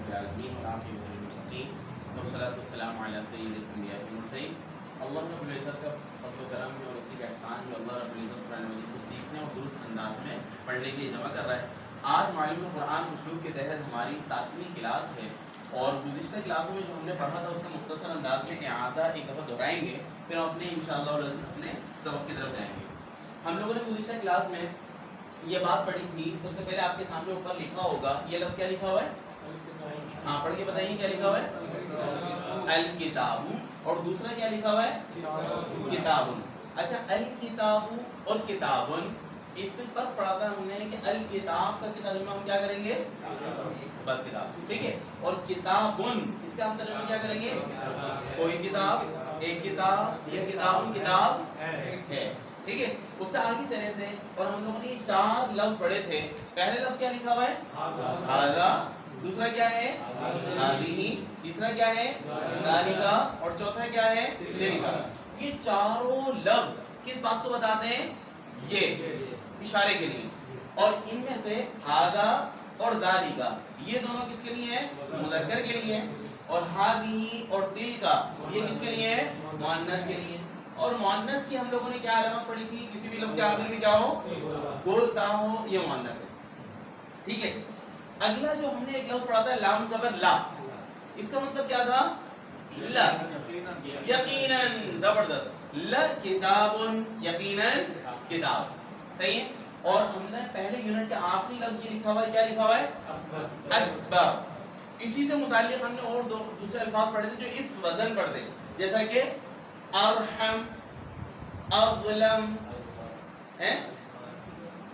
العالمین والعاقبۃ للمتقین والصلاۃ والسلام علی سید الانبیاء والمرسلین۔ اللہ رب العزت کا فضل و کرم ہے اور اسی کا احسان جو اللہ رب العزت قرآن مجید کو سیکھنے اور درست انداز میں پڑھنے کے لیے جمع کر رہا ہے۔ آج معلم قرآن اسلوب کے تحت ہماری 7ویں کلاس ہے اور گزشتہ کلاسوں میں جو ہم نے پڑھا تھا اس کا مختصر انداز میں اعادہ ایک دفعہ دہرائیں گے، پھر ہم اپنے انشاءاللہ العزیز اپنے سبق کی طرف جائیں گے۔ ہم لوگوں نے گزشتہ کلاس میں یہ بات پڑھی تھی، سب سے پہلے آپ کے سامنے اوپر لکھا ہوگا، یہ لفظ کیا لکھا ہوا ہے؟ ہاں پڑھ کے بتائیے کیا لکھا ہوا ہے؟ الکتاب، اور دوسرا کیا لکھا ہوا ہے؟ کتاب۔ اچھا، الکتاب اور کتاب، اس میں فرق پڑا تھا ہم نے کہ الکتاب کا ترجمہ ہم کیا کریں گے؟ بس کتاب، ٹھیک ہے، اور کتاب اس کا ہم ترجمہ کیا کریں گے؟ کوئی کتاب، ایک کتاب، یہ کتاب کتاب ہے، ٹھیک ہے۔ اس سے آگے چلے تھے اور ہم لوگوں نے یہ 4 لفظ پڑھے تھے۔ پہلے لفظ کیا لکھا ہوا ہے؟ ھذا، دوسرا کیا ہے؟ ھذہ، تیسرا کیا ہے؟ ذالک، اور چوتھا کیا ہے؟ تلک۔ یہ چاروں لفظ کس بات کو بتاتے ہیں؟ یہ اشارے کے لیے، اور ان میں سے ھذا اور ذالک یہ دونوں کس کے لیے ہیں؟ مذکر کے لیے، اور ھذہ اور تلک یہ کس کے لیے ہے؟ مؤنث کے لیے۔ اور مؤنث کی ہم لوگوں نے کیا علامت پڑھی تھی؟ کسی بھی لفظ کے آخر میں کیا ہو؟ بولتا ہو، یہ مؤنث ہے، ٹھیک ہے۔ اگلا جو ہم نے ایک لفظ پڑھا تھا لام زبر لا، اس کا مطلب کیا تھا؟ لا، یقیناً، زبردست، لا کتاب، یقیناً کتاب، صحیح ہے۔ اور ہم نے پہلے یونٹ کے آخری لفظ یہ لکھا ہوا ہے، کیا لکھا ہوا ہے؟ اکبر۔ اسی سے متعلق ہم نے اور دوسرے الفاظ پڑھے تھے جو اس وزن پر تھے، جیسا کہ ارحم، اظلم،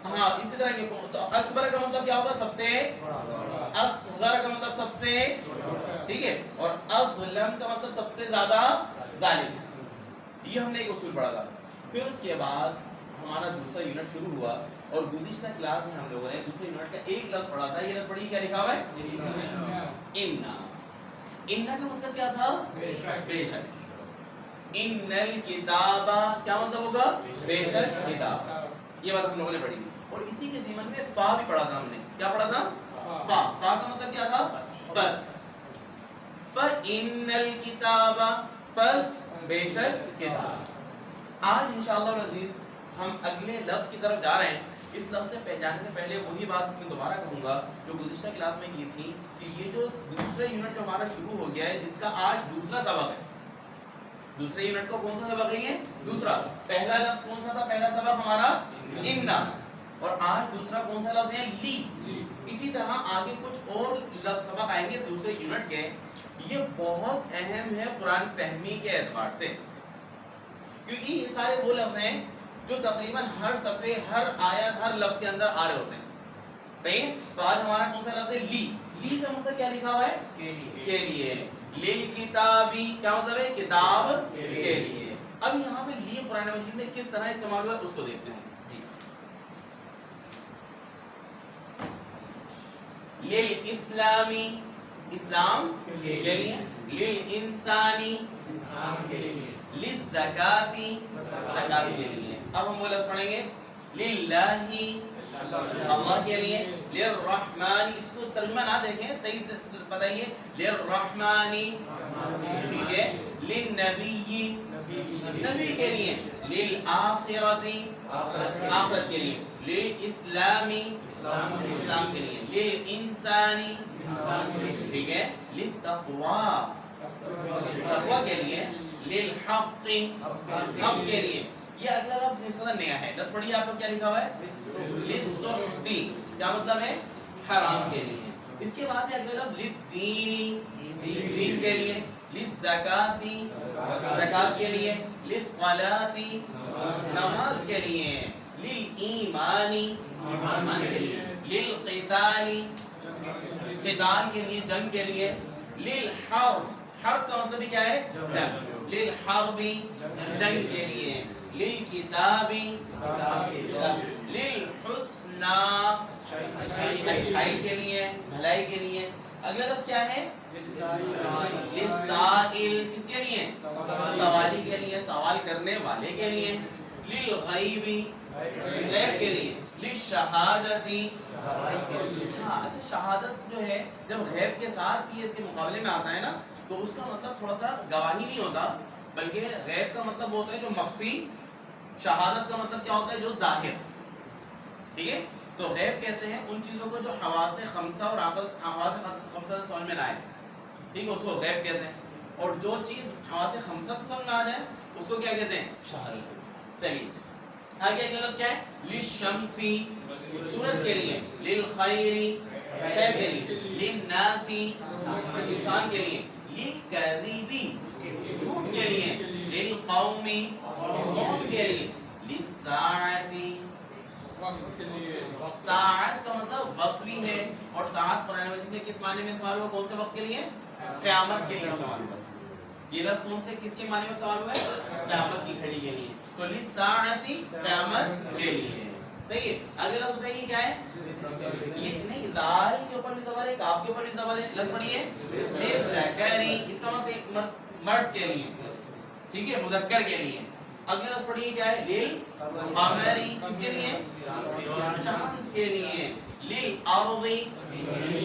ہاں اسی طرح کے۔ تو اکبر کا مطلب کیا ہوگا؟ سب سے، اصغر کا مطلب سب سے، ٹھیک ہے، اور اظلم کا مطلب سب سے زیادہ ظالم۔ یہ ہم نے ایک اصول پڑھا تھا۔ پھر اس کے بعد ہمارا دوسرا یونٹ شروع ہوا اور گزشتہ کلاس میں ہم لوگوں نے دوسرے یونٹ کا ایک لفظ پڑھا تھا۔ یہ لفظ پڑھی، کیا لکھا ہوا ہے؟ انا۔ انا کا مطلب کیا تھا؟ بے شک۔ ان الکتاب کیا مطلب ہوگا؟ بے شک کتاب۔ یہ بات ہم لوگوں نے پڑھی تھی۔ اور اسی کے ضمن میں فا بھی پڑھا تھا ہم نے۔ کیا پڑھا تھا؟ فا۔ فا کا مطلب کیا تھا؟ بس۔ فَإِنَّ الْكِتَابَ، بس بے شک کتاب۔ آج انشاءاللہ العزیز ہم اگلے لفظ کی طرف جا رہے ہیں۔ اس لفظ سے جانے سے پہلے وہی بات میں دوبارہ کہوں گا جو گزشتہ کلاس میں کی تھی، کہ یہ جو دوسرے یونٹ جو ہمارا شروع ہو گیا ہے، جس کا آج دوسرا سبق ہے۔ دوسرے یونٹ کو کون سا سبق ہے؟ یہ دوسرا۔ پہلا لفظ کون سا تھا؟ پہلا سبق ہمارا انا، اور آج دوسرا کون سا لفظ ہے؟ لی۔ اسی طرح آگے کچھ اور لفظ سبق آئیں گے دوسرے یونٹ کے۔ یہ بہت اہم ہے قرآن فہمی کے اعتبار سے، کیونکہ یہ سارے وہ لفظ ہیں جو تقریباً ہر صفحے، ہر آیت، ہر لفظ کے اندر آ رہے ہوتے ہیں، صحیح ہے۔ تو آج ہمارا کون سا لفظ ہے؟ لی۔ لی کا مطلب کیا لکھا ہوا ہے؟ کے لیے۔ للکتابی کیا مطلب ہے؟ کتاب کے لیے۔ اب یہاں پہ لی قرآن مجید میں کس طرح استعمال ہوا ہے اس کو دیکھتے ہیں۔ جی، للاسلامی، اسلام کے لیے، للانسانی، انسان کے لیے، للزکاتی، زکات کے لیے۔ اب ہم وہ لفظ پڑھیں گے، للہ، اللہ کے لیے، للرحمن، اس کو ترجمہ نہ دیکھیں، صحیح بتائیے، للرحمن، ٹھیک ہے، للنبی، نبی کے لیے، للآخرتی، آخرت کے لیے، للاسلامی، اسلام کے لیے، للانسانی، ٹھیک ہے، للتقوی، تقوی کے لیے، للحق، حق کے لیے۔ یہ اگلا لفظ نسبتاً نیا ہے۔ لفظ پڑھیے آپ لوگ، کیا لکھا ہوا ہے؟ للسخط، کیا مطلب ہے؟ حرام کے لیے۔ اس کے بعد ہے اگلا لفظ للدین، دین کے لیے، للزکاتی، زکات کے لیے، للصلاۃ، نماز کے لیے، للایمان، ایمان کے لیے، للقتال، قتال کے لیے، جنگ کے لیے، للحرب، حرب کا مطلب کیا ہے؟ جنگ، للحرب، جنگ کے لیے، للکتاب، للحسنى، اچھائی کے لیے، بھلائی کے لیے۔ اگلا لفظ کیا ہے؟ للسائل، کس کے لیے؟ سوالی کے لیے، سوال کرنے والے کے لیے، للغیب، غیب کے لیے، للشہادتی. ہاں اچھا شہادت جو ہے جب غیب کے ساتھ یہ اس کے مقابلے میں آتا ہے نا تو اس کا مطلب تھوڑا سا گواہی نہیں ہوتا بلکہ غیب کا مطلب ہوتا ہے جو مخفی، شہادت کا مطلب کیا ہوتا ہے جو ظاہر. ٹھیک ہے، تو غیب کہتے ہیں ان چیزوں کو جو حواس خمسہ اور عقل حواس خمسہ سے سمجھ میں نہ آئے. ٹھیک ہے، اس کو غیب کہتے ہیں. اور جو چیز حواس خمسہ سے سمجھ میں آ جائے اس کو کیا کہتے ہیں؟ شہادت. چلیے آگے اگلا لفظ کیا ہے؟ للشمسی سورج کے لیے، للخیری خیر کے لیے، للناسی انسان کے لیے، للکذبی جھوٹ کے لیے، للقومی قوم کے لیے، للساعتی ساعت کا مطلب وقت بھی ہے اور ساعت قرآن مجید میں کس معنی میں استعمال ہوا؟ کون سے وقت کے لیے؟ قیامت کے لیے استعمال ہوا. یہ لفظ کون سے کس کے معنی میں استعمال ہوا ہے؟ قیامت کی گھڑی کے لیے. تو للساعتی قیامت کے لیے. صحیح ہے. اگلا لفظ بتائیے کیا ہے؟ نہیں دال کے اوپر بھی زبر ہے، کاف کے اوپر بھی زبر ہے. لفظ پڑھیے للذکری، اس کا مطلب مرد کے لیے. ٹھیک ہے، مذکر کے لیے. اگلا لفظ پڑھیے کیا ہے؟ للقمری، کس کے لیے؟ چاند کے لیے. للارض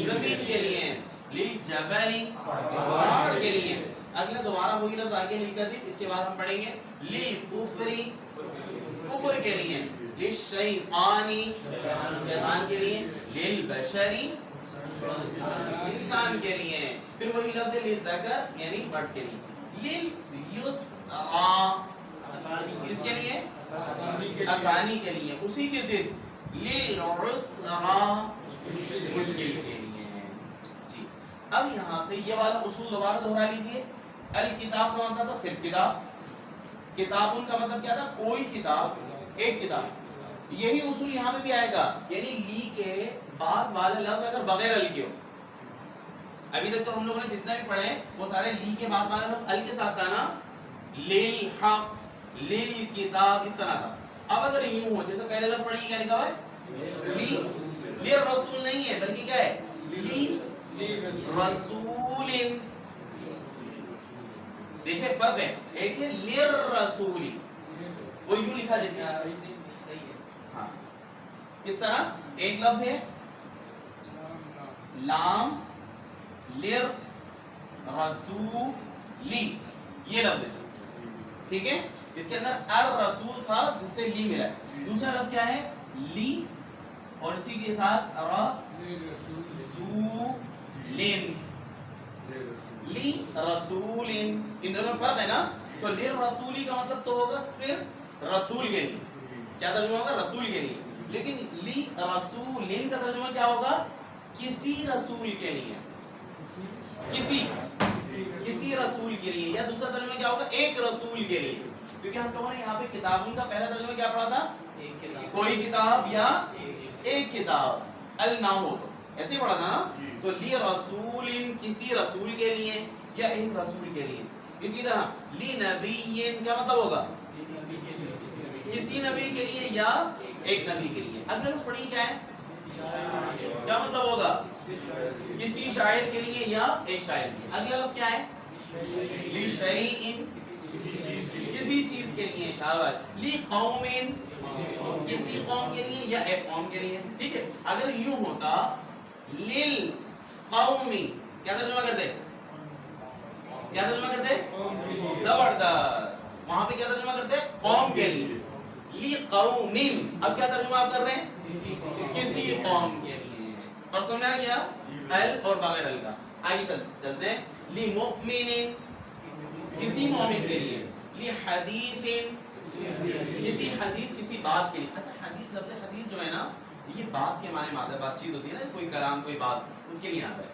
زمین کے لیے. للجبل پہاڑ کے لیے. اگلا دوبارہ وہی لفظ آگے للکذب، اس کے بعد ہم پڑھیں گے للکفر کفر کے لیے. للشیطانی شیطان کے لیے. للبشری انسان کے لیے. پھر وہی لفظ للذکر یعنی مرد کے لیے. للیسرا اس کے لیے آسانی کے لیے. اسی کی ضد للعسرا مشکل کے لیے. جی اب یہاں سے یہ والا اصول دوبارہ دہرا لیجئے. الکتاب کا مطلب تھا صرف کتاب، کتابن کا مطلب کیا تھا؟ کوئی کتاب، ایک کتاب. یہی اصول یہاں پہ بھی آئے گا، یعنی لی کے بعد والا لفظ اگر بغیر ال کے ہو. ابھی تک تو ہم لوگوں نے جتنا بھی پڑھے وہ سارے لی کے بعد والا لفظ ال کے ساتھ تھا نا، للحق للکتاب اس طرح تھا. اب اگر یوں ہو جیسے پہلے لفظ پڑھیے کیا لکھا ہوا ہے؟ لی للرسول نہیں ہے بلکہ کیا ہے؟ لی رسول. دیکھیں فرق ہے، ایک ہے للرسول وہ یوں لکھا جاتا ہے. ہاں کس طرح؟ ایک لفظ ہے لام لر رسولی، یہ لفظ ہے. ٹھیک ہے، اس کے اندر الرسول تھا جس سے لی ملا ہے. دوسرا لفظ کیا ہے؟ لی اور اسی کے ساتھ رسولن. لی رسول، ان دونوں فرق ہے نا. تو للرسولی کا مطلب تو ہوگا صرف رسول کے لیے. کیا ترجمہ ہوگا؟ رسول کے لیے. لیکن لی رسولن کا ترجمہ کیا ہوگا؟ کسی رسول کے لیے، کسی رسول کے لیے. یا دوسرا ترجمہ کیا ہوگا؟ ایک رسول کے لیے. کیونکہ ہم لوگوں نے یہاں پہ کتابوں کا پہلا ترجمہ کیا پڑھا تھا؟ کوئی کتاب یا ایک کتاب. ال نہ ہو تو ایسے ہی پڑھا تھا نا. تو لی رسول کسی رسول کے لیے یا ایک رسول کے لیے. اسی طرح لی نبی کا مطلب ہوگا کسی نبی کے لیے یا ایک نبی کے لیے. اگلا لفظ پڑھیے کیا ہے؟ کیا مطلب ہوگا؟ کسی شاعر کے لیے یا ایک شاعر کے لیے. اگلا لفظ کیا ہے؟ لشیء کسی چیز کے لیے. شاباش. لقوم کسی قوم کے لیے یا ایک قوم کے لیے. ٹھیک ہے، اگر یوں ہوتا للقوم کیا ترجمہ کرتے؟ کیا ترجمہ کرتے؟ زبردست. وہاں پہ کیا ترجمہ کرتے؟ قوم کے لیے. لقوم اب کیا ترجمہ آپ کر رہے ہیں؟ کسی قوم کے لیے. اور سمجھا گیا ال اور بغیر ال کا. آگے چلتے ہیں. لمؤمن کسی مومن کے لیے. لحدیث کسی حدیث کسی بات کے لیے. اچھا حدیث لفظ حدیث جو ہے نا یہ بات کے معنی میں آتا ہے، بات چیت ہوتی ہے نا، کوئی کلام کوئی بات اس کے لیے آتا ہے.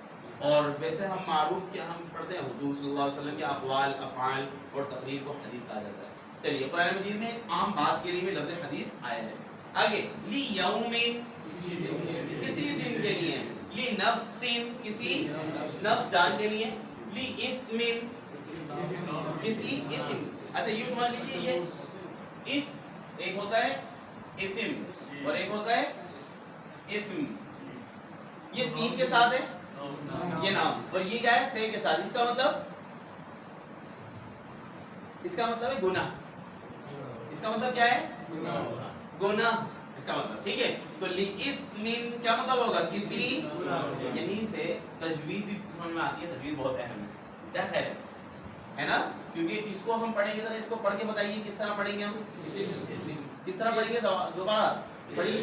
اور ویسے ہم معروف کیا ہم پڑھتے ہیں حضور صلی اللہ علیہ وسلم کے اقوال افعال اور تقریر کو حدیث کہا جاتا ہے. چلیے قرآن مجید میں ایک عام بات کے لیے بھی لفظ حدیث آیا ہے. آگے لیوم کسی دن کے لیے. لنفس کسی نفس جان کے لیے. لاسم کسی اسم. اچھا یہ سمجھ لیجیے یہ اس ایک ہوتا ہے اسم اور ایک ہوتا ہے اسم. یہ سین کے ساتھ ہے یہ نام اور یہ کیا ہے؟ فے کے ساتھ. اس کا مطلب ہے گناہ. اس کا مطلب کیا ہے؟ گناہ. اس کا مطلب ٹھیک ہے. تو لِإِثْمٍ کیا مطلب ہوگا کسی. یہیں سے تجوید بھی سمجھ میں آتی ہے. تجوید بہت اہم ہے. کیا خیر ہے نا, کیونکہ اس کو ہم پڑھیں گے. ذرا اس کو پڑھ کے بتائیے کس طرح پڑھیں گے ہم. کس طرح پڑھیں گے دوبارہ پڑھیے.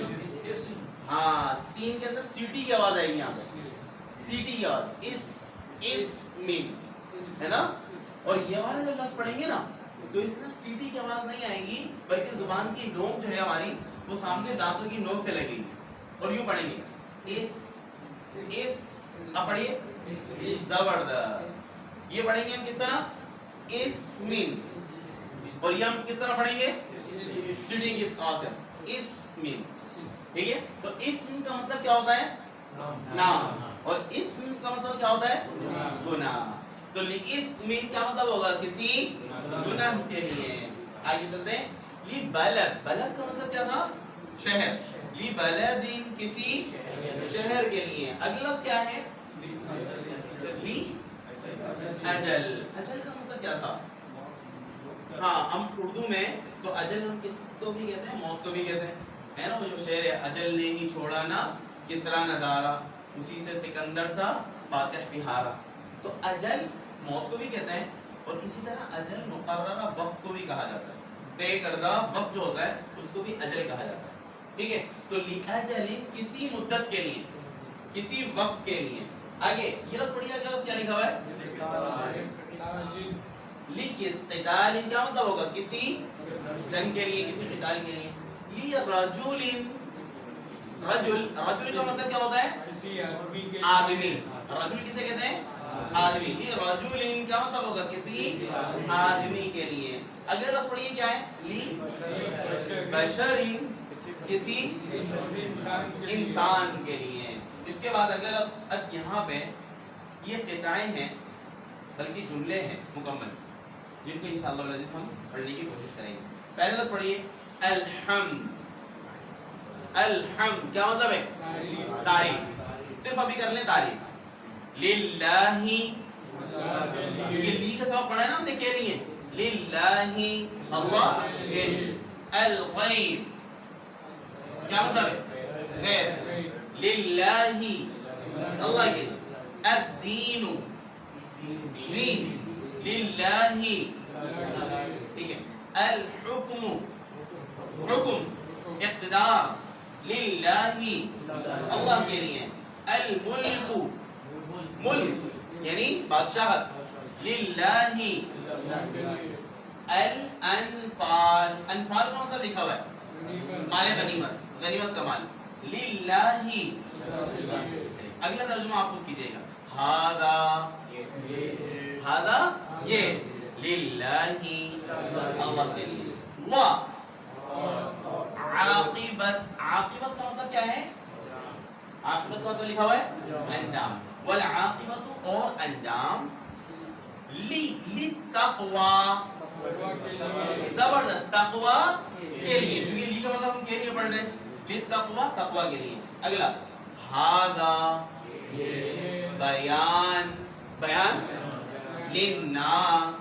ہاں سین کے اندر سیٹی کی آواز آئے گی یہاں پہ. سیٹی کی آواز اس مین ہے نا. اور یہ والے جب لفظ پڑھیں گے نا تو اس میں سیٹی کی آواز نہیں آئے گی, بلکہ زبان کی نوک جو ہے ہماری وہ سامنے دانتوں کی نوک سے لگے گی. اور یوں پڑھیں گے اب پڑھیے زبردست. یہ پڑھیں گے ہم کس طرح اس مین, اور یہ ہم کس طرح پڑھیں گے سیٹی کی آواز سے اس مین. ٹھیک ہے. تو اسم کا مطلب کیا ہوتا ہے نام, اور اسم کا مطلب کیا ہوتا ہے گناہ. تو لِإِثْمٍ کیا مطلب ہوگا کسی گناہ کے لیے. آگے چلتے ہیں. لِبَلَد, بلد کا مطلب کیا تھا شہر. لِبَلَدٍ کسی شہر کے لیے. اگلا لفظ کیا ہے لی اجل. اجل کا مطلب کیا تھا. ہاں ہم اردو میں تو اجل ہم کس کو بھی کہتے ہیں, موت کو بھی کہتے ہیں, ہے نا. وہ جو شعر ہے اجل نے ہی چھوڑا نہ کسرا نہ دارا, اسی سے سکندر سا فاتح بھی ہارا. تو اجل موت کو بھی کہتے ہیں, اور اسی طرح اجل مقررہ وقت کو بھی کہا جاتا ہے. طے کردہ وقت جو ہوتا ہے اس کو بھی اجل کہا جاتا ہے. ٹھیک ہے. تو لِأَجَلٍ کسی مدت کے لیے, کسی وقت کے لیے. آگے یہ لفظ پڑھیے. اگلا لفظ کیا لکھا ہوا ہے لِقِتَالٍ کیا مطلب ہوگا کسی جنگ کے لیے, کسی قتال کے لیے. لِرَجُلٍ رجل, رجل کا مطلب کیا ہوتا ہے آدمی. رجل کسے کہتے ہیں آدمی. لِرَجُلٍ کیا مطلب ہوگا کسی آدمی کے لیے. اگلے لفظ پڑھیے کیا ہے لِبَشَرٍ کسی انسان کے لیے. اس کے بعد اگلے لفظ, اب یہاں پہ یہ قطعیں ہیں بلکہ جملے ہیں مکمل, جن کو انشاءاللہ العزیز ہم پڑھنے کی کوشش کریں گے. پہلے لفظ پڑھیے الحمد. الحمد کیا مطلب ہے تعریف. صرف ابھی کر لیں تعریف. للہ, کیونکہ لی کا سبب پڑھا ہے نا ہم نے کے لیے. للہ اللہ کے لیے. الغیب کیا مطلب ہے غیب. للہ اللہ کے لیے. الدین دین للہ. ٹھیک ہے. الحکم حکم اقتدار للہ اللہ کے لیے. الملک ملک یعنی بادشاہت للہ. الانفال, انفال کا مطلب لکھا ہوا ہے مال غنیمت, غنیمت کا مال. للہ. اگلا ترجمہ آپ خود کیجیے گا. ہذا, ہذا یہ للہ اللہ کے لیے. و عاقبت, عاقبت کا مطلب کیا ہے عاقبت کا مطلب لکھا ہوا ہے انجام. والعاقبت اور انجام. للتقوی زبردست تقوی کے لیے, کیونکہ لی کا مطلب ہم کے لیے پڑھ رہے ہیں. للتقوی تقوی کے لیے. اگلا ہذا بیان, بیان للناس,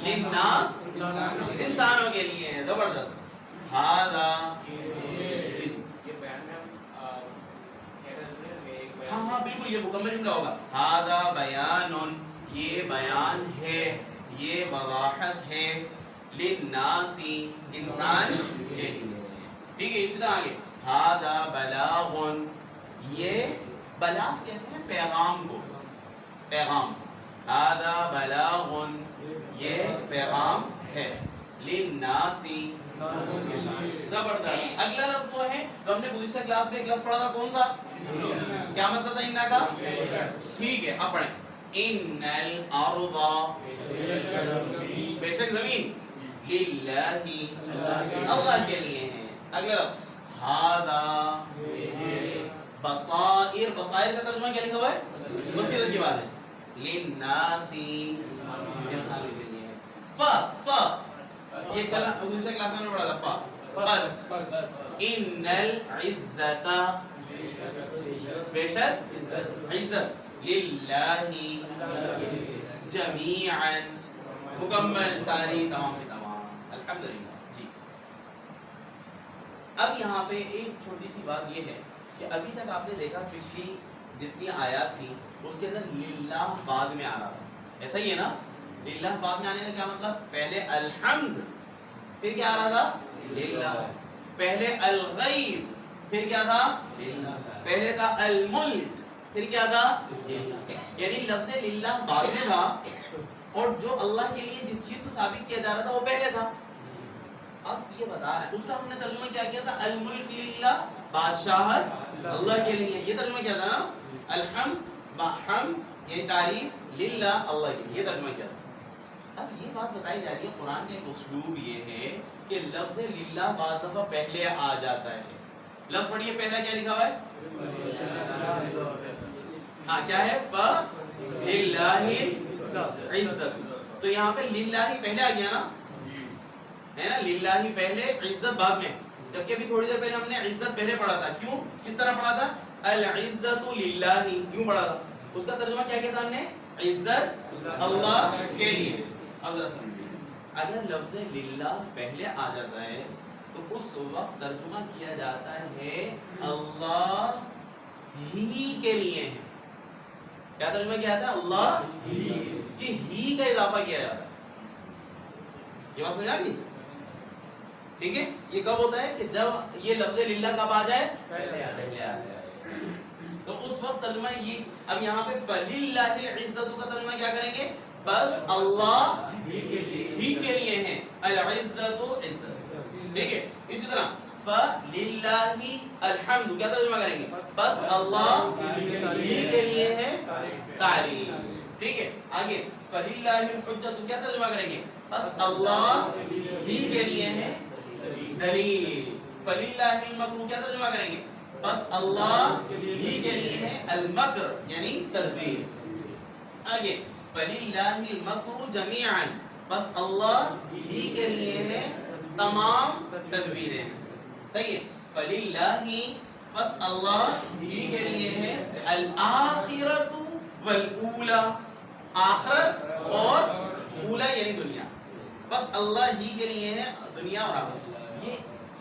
للناس انسانوں کے لیے. زبردست. ہذا ہاں ہاں بالکل یہ مکمل جملہ ہوگا. ہذا بیان, یہ بیان ہے, یہ وضاحت ہے. للناس انسان کے لیے. ٹھیک ہے. اسی طرح آگے ہذا بلاغ, یہ بلاغ کہتے ہیں پیغام کو, پیغام. ہذا بلاغ, یہ پیغام ہے. للناس زبردست. اگلا لفظ وہ ہے تو ہم نے گزشتہ کلاس میں ایک لفظ پڑھا تھا, کون سا کیا مطلب تھا اننا کا. ٹھیک ہے. اب پڑھیں ان الارض, بے شک زمین للہ اللہ کے لیے ہے. اگلا لفظ ہذا بصائر, بصائر کا ترجمہ کیا لکھا ہوا ہے بصیرت کی بات ہے. للناس انسانوں کے لیے. یہ کل دوسرے کلاس میں پڑھا تھا. بس ان العزت, بے شک عزت للہ جمیعا, مکمل ساری تمام کی تمام. الحمدللہ. جی اب یہاں پہ ایک چھوٹی سی بات یہ ہے کہ ابھی تک آپ نے دیکھا پچھلی جتنی آیات تھیں اس کے اندر للہ بعد میں آ رہا تھا، ایسا ہی ہے نا؟ للہ بعد میں آنے کا کیا مطلب؟ پہلے الحمد، پھر کیا آ رہا تھا؟ للہ. پہلے الغیب، پھر کیا تھا؟ للہ. پہلے تھا الملک، پھر کیا تھا؟ للہ. یعنی لفظ للہ بعد میں تھا اور جو اللہ کے لیے جس چیز کو ثابت کیا جا رہا تھا وہ پہلے تھا. اب یہ بتا رہا ہے، اس کا ہم نے ترجمہ کیا کیا تھا؟ الملک للہ، بادشاہت اللہ کے لیے، یہ ترجمہ کیا تھا نا؟ الحمد، حمد یعنی تعریف، للہ اللہ کے لیے، یہ ترجمہ کیا تھا. اب یہ بات بتائی جا رہی ہے، قرآن کا ایک اسلوب یہ ہے کہ لفظ للہ بعض دفعہ پہلے آ جاتا ہے. لفظ پڑھیے، پہلا کیا لکھا ہوا ہے؟ ہاں کیا ہے؟ فَلِلَّهِ عزت. تو یہاں پہ للہ ہی پہلے آ گیا نا، ہے نا؟ للہ ہی پہلے، عزت بعد میں. جبکہ ابھی تھوڑی دیر پہلے ہم نے عزت پہلے پڑھا تھا. کیوں؟ کس طرح پڑھا تھا؟ العزت للہ، یوں پڑھا تھا. اس کا ترجمہ کیا کیا تھا ہم نے؟ عزت اللہ کے لیے. اب ذرا سمجھیے، اگر لفظ للہ پہلے آ جاتا ہے تو اس وقت ترجمہ کیا جاتا ہے اللہ ہی کے لیے ہے. کیا ترجمہ کیا جاتا ہے؟ اللہ ہی کا اضافہ کیا جاتا ہے. یہ بات سمجھا گئی؟ ٹھیک ہے. یہ کب ہوتا ہے؟ کہ جب یہ لفظ للہ کب آ جائے؟ پہلے آ جائے. تو اس وقت ترجمہ یہ. اب یہاں پہ فَلِلَّهِ الْعِزَّةُ کا ترجمہ کیا کریں گے؟ بس اللہ ہی کے لیے ہیں. العزت عزت. ٹھیک ہے. اسی طرح فَلِلَّهِ الْحَمْدُ کیا ترجمہ کریں گے؟ بس اللہ ہی کے لیے ہے تعریف. ٹھیک ہے. آگے فَلِلَّهِ الْحُجَّةُ کیا ترجمہ کریں گے؟ بس اللہ ہی کے لیے ہے دلیل. فَلِلَّهِ الْمَكْرُ کیا ترجمہ کریں گے؟ بس اللہ ہی کے لیے ہے المکر یعنی تدبیر. آگے فَلِلَّهِ الْمَكْرُ جَمِيعًا بس اللہ ہی کے لیے ہے تمام تدبیریں. صحیح ہے. فَلِلَّهِ بس اللہ ہی کے لیے ہے الْآخِرَةُ وَالْأُولَى، آخرت اور اولا یعنی دنیا. بس اللہ ہی کے لیے ہے دنیا اور آخرت.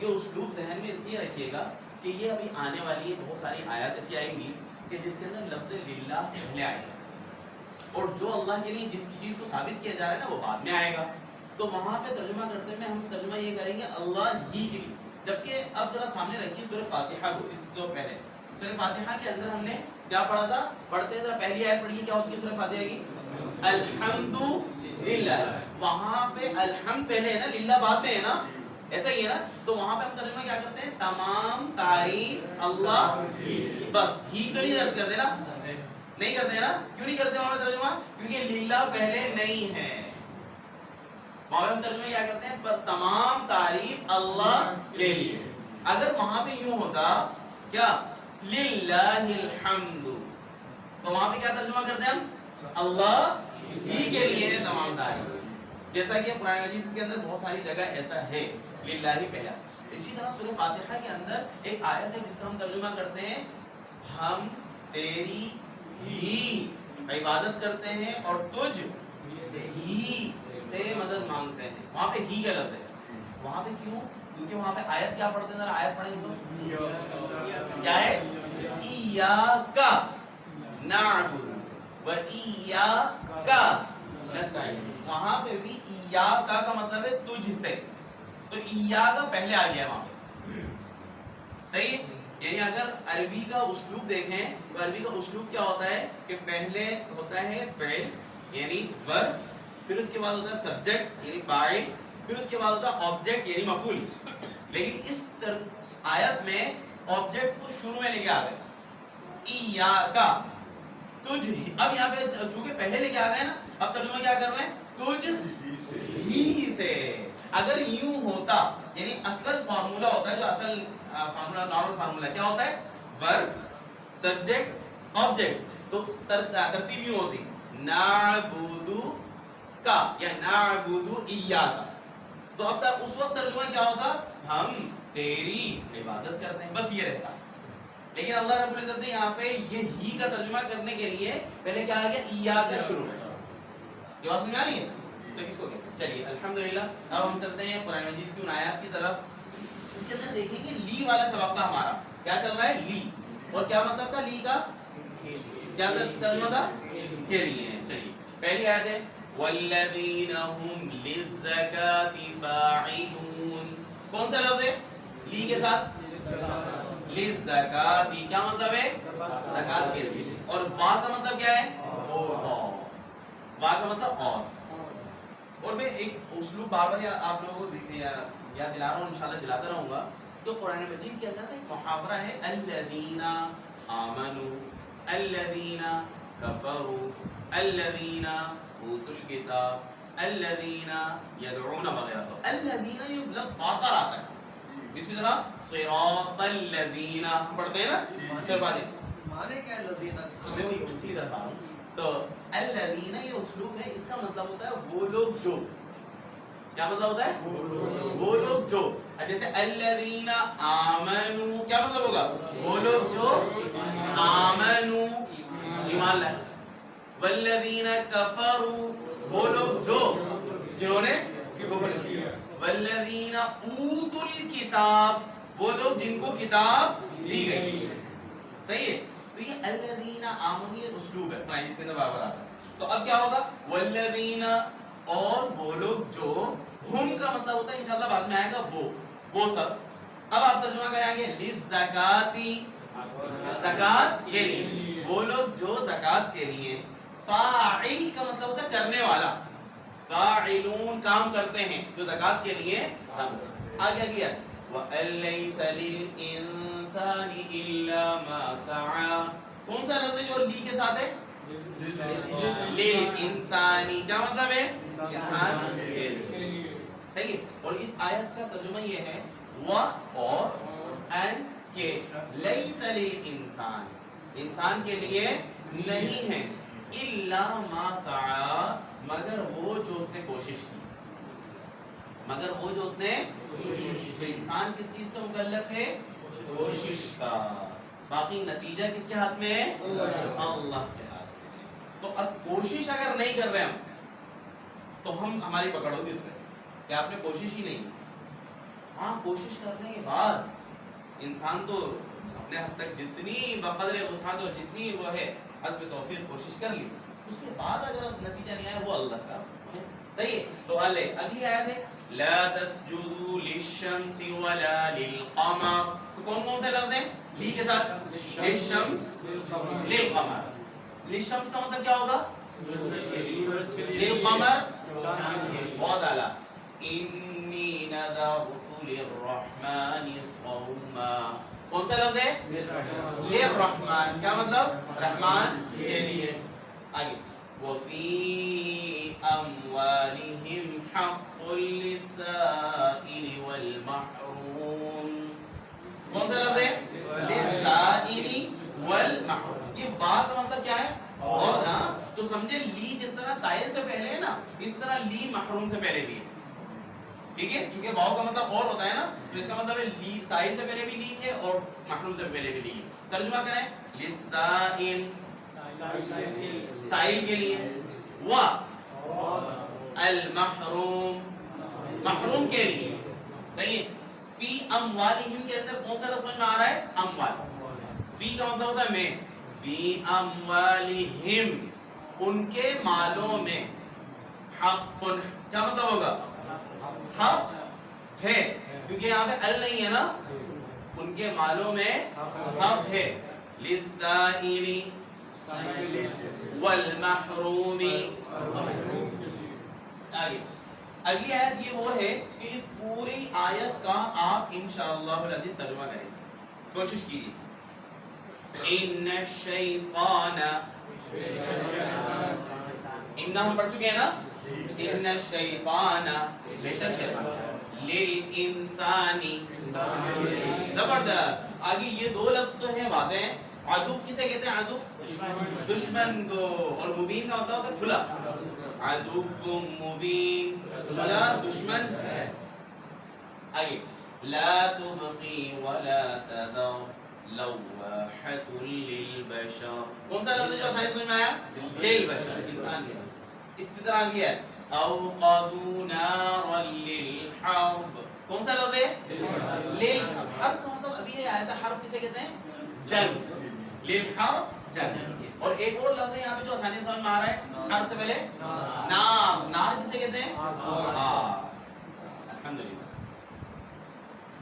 یہ اسلوب ذہن میں اس لیے رکھیے گا کہ یہ ابھی آنے والی ہے بہت ساری آیات ایسی آئیں گی کہ جس کے اندر لفظ للہ پہلے آئے گا اور جو اللہ کے لیے جس چیز کو ثابت کیا جا رہا ہے نا وہ بعد میں آئے گا. تو وہاں پہ ترجمہ کرتے میں ہم ترجمہ یہ کریں گے اللہ ہی کے لیے. جبکہ اب ذرا سامنے رکھیے سورہ فاتحہ کو. اس جو پہلے سورہ فاتحہ کے اندر ہم نے کیا پڑھا تھا؟ پڑھتے ہیں ذرا پہلی آیت پڑھیے کیا ہوتی ہے سورہ فاتحہ کی؟ الحمد للہ. وہاں پہ الحمد پہلے ہے نا، للہ بعد میں ہے نا، ایسا ہی ہے نا. تو وہاں پہ ہم ترجمہ کیا کرتے ہیں؟ تمام تعریف اللہ بس ہی کا نہیں کرتے نا، نہیں کرتے نا. کیوں نہیں کرتے وہاں پہ ترجمہ؟ کیونکہ للہ پہلے نہیں ہے. وہاں پہ ہم ترجمہ کیا کرتے ہیں؟ بس تمام تعریف اللہ کے لیے. اگر وہاں پہ یوں ہوتا کیا للہ الحمد، تو وہاں پہ کیا ترجمہ کرتے ہیں ہم؟ اللہ ہی کے لیے ہے تمام تعریف. جیسا کہ قرآن مجید کے اندر بہت ساری جگہ ایسا ہے للہ ہی پہلا. اسی طرح سورہ فاتحہ کے اندر ایک آیت ہے جس کا ہم ترجمہ کرتے ہیں ہم تیری ہی عبادت کرتے ہیں اور تجھ ہی سے مدد مانگتے ہیں. وہاں پہ ہی کا لفظ ہے. وہاں پہ کیوں؟ کیونکہ وہاں پہ آیت کیا پڑھتے ہیں؟ ذرا آیت پڑھیں تو کیا ہے؟ ایاک نعبد و ایاک نستعین. وہاں پہ بھی ایاک کا مطلب ہے تجھ سے. تو ایاک پہلے آ گیا وہاں پہ. صحیح. یعنی اگر عربی کا اسلوب دیکھیں تو عربی کا اسلوب کیا ہوتا ہے کہ پہلے ہوتا ہے فعل یعنی ورب، پھر اس کے بعد ہوتا ہے سبجیکٹ یعنی فاعل، پھر اس کے بعد ہوتا ہے آبجیکٹ یعنی مفعول. لیکن اس آیت میں آبجیکٹ کو شروع میں لے کے آ گئے ایاک تجھ. اب یہاں پہ چونکہ پہلے لے کے آ گئے نا، اب ترجمہ کیا کر رہے ہیں؟ تجھ ہی سے. اگر یوں ہوتا یعنی اصل فارمولا ہوتا ہے جو اصل فارمولا نارمل فارمولا کیا ہوتا ہے؟ ورب سبجیکٹ آبجیکٹ. تو ترتیب یوں ہوتی نعبد کا یا نعبد ایاک. تو اب تک اس وقت ترجمہ کیا ہوتا؟ ہم تیری عبادت کرتے ہیں، بس یہ رہتا. لیکن اللہ رب العزت نے یہاں پہ یہ ہی کا ترجمہ کرنے کے لیے پہلے کیا آ گیا؟ ایاک شروع. یہ بات سمجھ آ رہی ہے؟ تو اس کو کہتے ہیں. چلیے الحمدللہ اب ہم چلتے ہیں قرآن مجید کی ان آیات کی طرف اس کے اندر دیکھیں گے لی والا سبق تھا ہمارا. کیا چل رہا ہے؟ لی. اور کیا مطلب تھا لی کا؟ کیا ترجمہ تھا؟ کے لیے. چلیے پہلی آیت ہے والذین هم للزکاة فاعلون. کون سا لفظ ہے لی کے ساتھ؟ للزکاة. کیا مطلب ہے؟ زکات کے لیے. اور وا کا مطلب کیا ہے؟ اور. وا کا مطلب اور. اور میں ایک اسلوب بار بار آپ لوگوں کو یاد دلا رہا ہوں، انشاءاللہ دلاتا رہوں گا. جو قرآن مجید کے اندر ایک محاورہ ہے الذین آمنوا الذین کفروا الذین اوتوا الکتاب الذین یدعون وغیرہ. تو الذین یہ لفظ بار بار آتا ہے. اسی طرح صراط الذین ہم پڑھتے ہیں نا، پھر بعد مانے کیا ہے الذین؟ میں وہی اسی طرح آ رہا ہوں. تو الذین یہ اسلوب ہے، اس کا مطلب ہوتا ہے وہ لوگ جو. کیا مطلب ہوتا ہے؟ وہ لوگ جو. جیسے الذین آمنوا کیا مطلب ہوگا؟ وہ لوگ جو آمنوا ایمان لائے. والذین کفروا وہ لوگ جو جنہوں نے کفر کیا. والذین اوتوا الکتاب وہ لوگ جن کو کتاب دی گئی. صحیح ہے. تو یہ الذین آمنوا یہ اسلوب ہے قرآن کے اندر بار بار آتا ہے. تو اب کیا ہوگا؟ والذین اور وہ لوگ جو، ہم کا مطلب ہوتا ہے انشاءاللہ بعد میں آئے گا وہ سب. اب آپ ترجمہ کریں گے للزکاتی زکات کے لیے. وہ لوگ جو زکات کے لیے. فاعل کا مطلب ہوتا ہے کرنے والا. فاعلون کام کرتے ہیں جو زکات کے لیے. آگے کیا وَأَن لَّيْسَ لِلْإِنسَانِ إِلَّا مَا سَعَىٰ. کون سا لفظ ہے جو لی کے ساتھ ہے؟ لِلْإِنسَانِ. کیا مطلب ہے؟ انسان کے لیے. صحیح. اور اس آیت کا ترجمہ یہ ہے اور ان کہ لیس للانسان انسان کے لیے نہیں ہے الا ما سعى مگر وہ جو اس نے کوشش کی. مگر وہ جو اس نے کوشش. انسان کس چیز کا مکلف ہے؟ کوشش کا. باقی نتیجہ کس کے ہاتھ میں ہے؟ اللہ کے ہاتھ میں. تو اب کوشش اگر نہیں کر رہے ہم تو ہماری پکڑ ہوگی اس میں کہ آپ نے کوشش ہی نہیں. ہاں کوشش کرنے کے بعد انسان تو اپنے حد تک جتنی بقدر وسعت اور جتنی وہ ہے حسب توفیق کوشش کر لی. اس کے بعد اگر نتیجہ نہیں آیا وہ اللہ کا ہے. صحیح ہے. تو اگلی آیت ہے لا تسجدوا للشمس ولا للقمر. تو کون سے لفظ ہیں لی کے ساتھ؟ للشمس للقمر. للشمس کا مطلب کیا ہوگا؟ للقمر. بہت اعلیٰ. انی نذرت للرحمن صوما. کون سا لفظ ہے؟ للرحمن. کیا مطلب؟ رحمان کے لیے. آگے وفی اموالہم حق للسائل والمحروم. کون سا لفظ ہے؟ للسائل والمحروم. یہ بات کا مطلب کیا ہے؟ اور نا تو سمجھے لی جس طرح سائل سے پہلے ہے نا اس طرح لی محروم سے پہلے بھی ہے. ٹھیک ہے. چونکہ واو کا مطلب اور ہوتا ہے نا تو اس کا مطلب ہے لی سائل سے پہلے بھی لی ہے اور محروم سے پہلے بھی لی ہے. ترجمہ کریں للسائل سائل کے لیے و المحروم محروم کے لیے. صحیح ہے. فی اموالہم کے اندر کون سا لفظ میں آ رہا ہے؟ اموال. فی کا مطلب ہوتا ہے میں. فی اموالہم ان کے مالوں میں. حق کیا مطلب ہوگا؟ حق ہے کیونکہ یہاں پہ ال نہیں ہے نا. ان کے مالوں میں حق ہے. للسائل والمحروم. آگے اگلی آیت یہ وہ ہے کہ اس پوری آیت کا آپ انشاءاللہ العزیز ترجمہ کریں. کوشش کیجیے. ان الشیطان ان ہم پڑھ چکے ہیں نا. ان الشیطان بے شک شیطان للانسان زبردست. آگے یہ دو لفظ تو ہیں واضح ہیں. عدوف کسے کہتے ہیں؟ عدوف دشمن کو. اور مبین کا مطلب ہوتا ہے کھلا. عدوف مبین کھلا دشمن ہے. آگے لا تبقی ولا تذر لواحة للبشر. کون سا لفظ جو آسانی سمجھ میں آیا؟ للبشر انسان کے. اس طرح آگیا ہے اوقدوا نارا للحرب. کون سا لفظ ہے؟ لیل حرب کا مطلب ابھی یہ آیا تھا، حرب کسے کہتے ہیں؟ جنگ، لیل حرب جنگ. اور ایک اور لفظ ہے یہاں پہ جو آسانی سے سمجھ میں آ رہا ہے، حرب سے پہلے نار. نار کسے کہتے ہیں؟ آگ. الحمدللہ.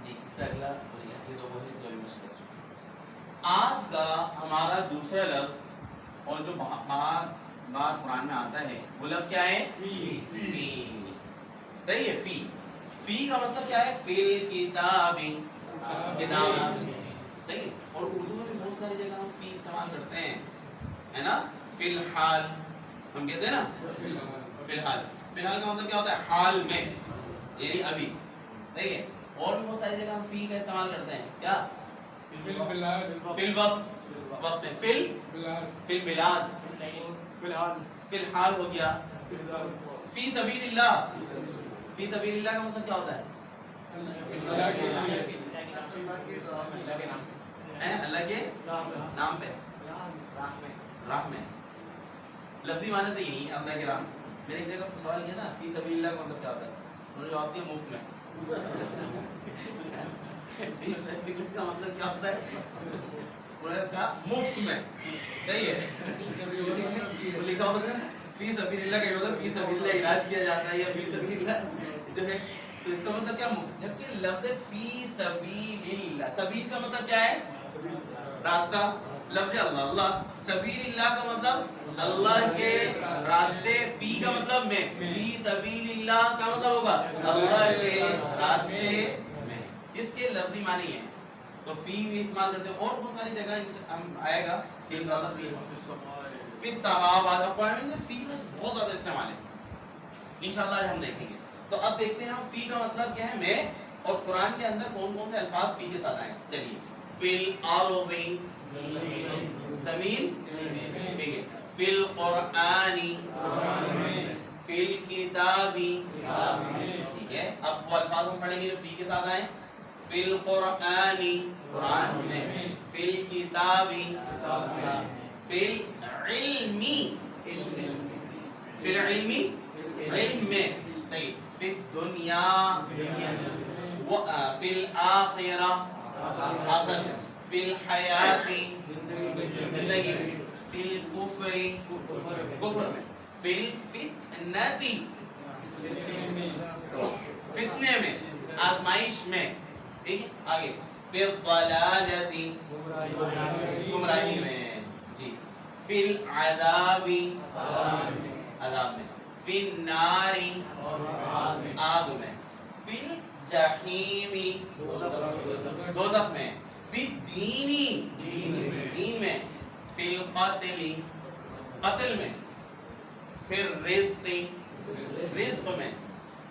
جی اس سے اگلا یہ دو وہ ہے جو مشکل. آج کا ہمارا دوسرا لفظ اور جو بار قرآن میں آتا ہے وہ لفظ کیا ہے؟ فی. صحیح ہے. فی. فی کا مطلب کیا ہے؟ فی الکتاب. کتاب. صحیح ہے. اور اردو میں بھی بہت ساری جگہ ہم فی استعمال کرتے ہیں، ہے نا. فی الحال ہم کہتے ہیں نا، فی الحال. فی الحال کا مطلب کیا ہوتا ہے؟ حال میں، یعنی ابھی. صحیح ہے. اور بھی بہت ساری جگہ ہم فی کا استعمال کرتے ہیں. کیا؟ فی الوقت، وقت میں. فی البلاد، فی الحال ہو گیا. فی سبیل اللہ. فی سبیل اللہ کا مطلب کیا ہوتا ہے؟ اللہ کے نام پہ، راہ میں. لفظی معنی تو یہی ہے اللہ کے راہ. میں نے ایک جگہ سوال کیا نا فی سبیل اللہ کا مطلب کیا ہوتا ہے، انہوں نے جواب دیا مفت میں. فی سبیل اللہ کا مطلب کیا ہوتا ہے؟ انہوں نے کہا مفت میں. صحیح ہے. لکھا ہوتا ہے فی سبیل اللہ کا مطلب فی سبیل اللہ علاج کیا جاتا ہے یا فی سبیل اللہ جو ہے، تو اس کا مطلب کیا؟ جبکہ لفظ فی سبیل اللہ، سبیل کا مطلب کیا ہے؟ راستہ. لفظ اللہ، اللہ. سبیل اللہ کا مطلب اللہ کے راستے. فی کا مطلب میں. فی سبیل اللہ کا مطلب ہوگا اللہ کے راستے میں. اس کے لفظی معنی ہے تو فی بھی استعمال کرتے ہیں. اور بہت ساری جگہ ہم آئے گا کہ انشاءاللہ فی السماوات. قرآن میں فی کا بہت زیادہ استعمال ہے، انشاءاللہ آج ہم دیکھیں گے. تو اب دیکھتے ہیں ہم فی کا مطلب کیا ہے میں، اور قرآن کے اندر کون کون سے الفاظ فی کے ساتھ آئے. چلیے. فی الارض، زمین. فی القرآن، فی الکتاب. ٹھیک ہے. اب وہ الفاظ ہم پڑھیں گے جو فی کے ساتھ آئے. فی القرآن، قرآن میں. فی الکتاب، فی العلم، فی العلم، علم میں. صحیح. فی الدنیا، فی الآخرہ، آخرت. فی الحیات، زندگی میں. فی الکفر، کفر میں. فی الفتنۃ، فتنے میں، آزمائش میں. ٹھیک ہے. آگے. فی الضلالۃ، گمراہی میں. جی. فی العذاب، عذاب میں. فی النار، آگ میں. فی الجحیم، دوزخ میں. فی الدین، دین میں. فی القتل، قتل میں. فی الرزق، رزق میں.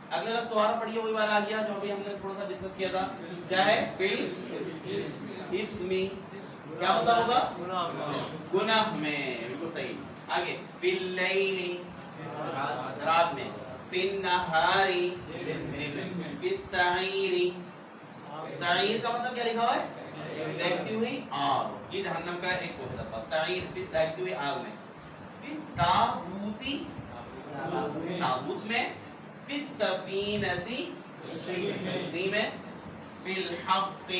اگلے لفظ دوبارہ پڑھیے، وہی والا آ گیا جو ابھی ہم نے تھوڑا سا ڈسکس کیا تھا. کیا ہے؟ فی الاسم، کیا مطلب ہوگا؟ گناہ میں. بالکل صحیح. آگے. فی اللیل، رات میں. فی النہار، دن میں. فی السعیر، سعیر کا مطلب کیا لکھا ہوا ہے؟ دیکھتی ہوئی آگ. یہ جہنم کا ایک وہ ہے لفظ سعیر. فی دیکھتی ہوئی آگ میں. فی التابوت، تابوت میں. فی السفینۃ، کشتی میں. فی الحق،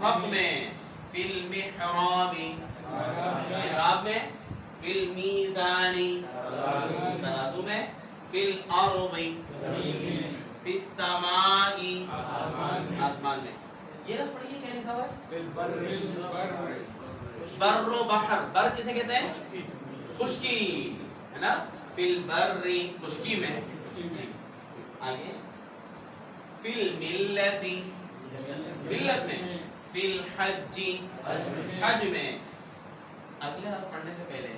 حق میں. فی المحراب، محراب میں. فی المیزان، ترازو میں. فی الارض، فی السماء، آسمان میں. یہ لفظ پڑھیے کیا لکھا ہوا ہے؟ بر و بحر. بر کسے کہتے ہیں؟ خشکی، ہے نا. فی البر، خشکی میں. آگے. فی الملت، ملت میں. فی الحج، حج میں. اگلے لفظ پڑھنے سے پہلے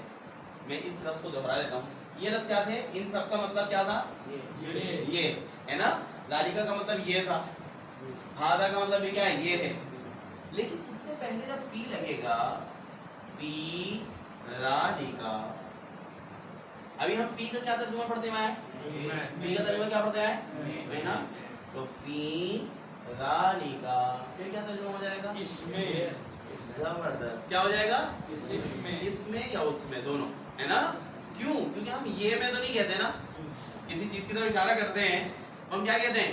میں اس لفظ کو دہرا لیتا ہوں. یہ لفظ کیا تھے؟ ان سب کا مطلب کیا تھا؟ یہ ہے نا. ذالکہ کا مطلب یہ تھا. ہذا کا مطلب کیا ہے؟ یہ ہے. لیکن اس سے پہلے جب فی لگے گا، فی ذالکہ، ابھی ہم فی کا کیا ترجمہ پڑھتے ہیں؟ فی کا ترجمہ کیا پڑھتے ہیں؟ ہے نا. تو فی ذالکہ پھر کیا ترجمہ ہو جائے گا؟ اس میں. زبردست. کیا ہو جائے گا؟ اس میں یا اس میں، دونوں. ہے نا. کیوں؟ کیونکہ ہم یہ میں تو نہیں کہتے نا. کسی چیز کی طرف اشارہ کرتے ہیں ہم کیا کہتے ہیں؟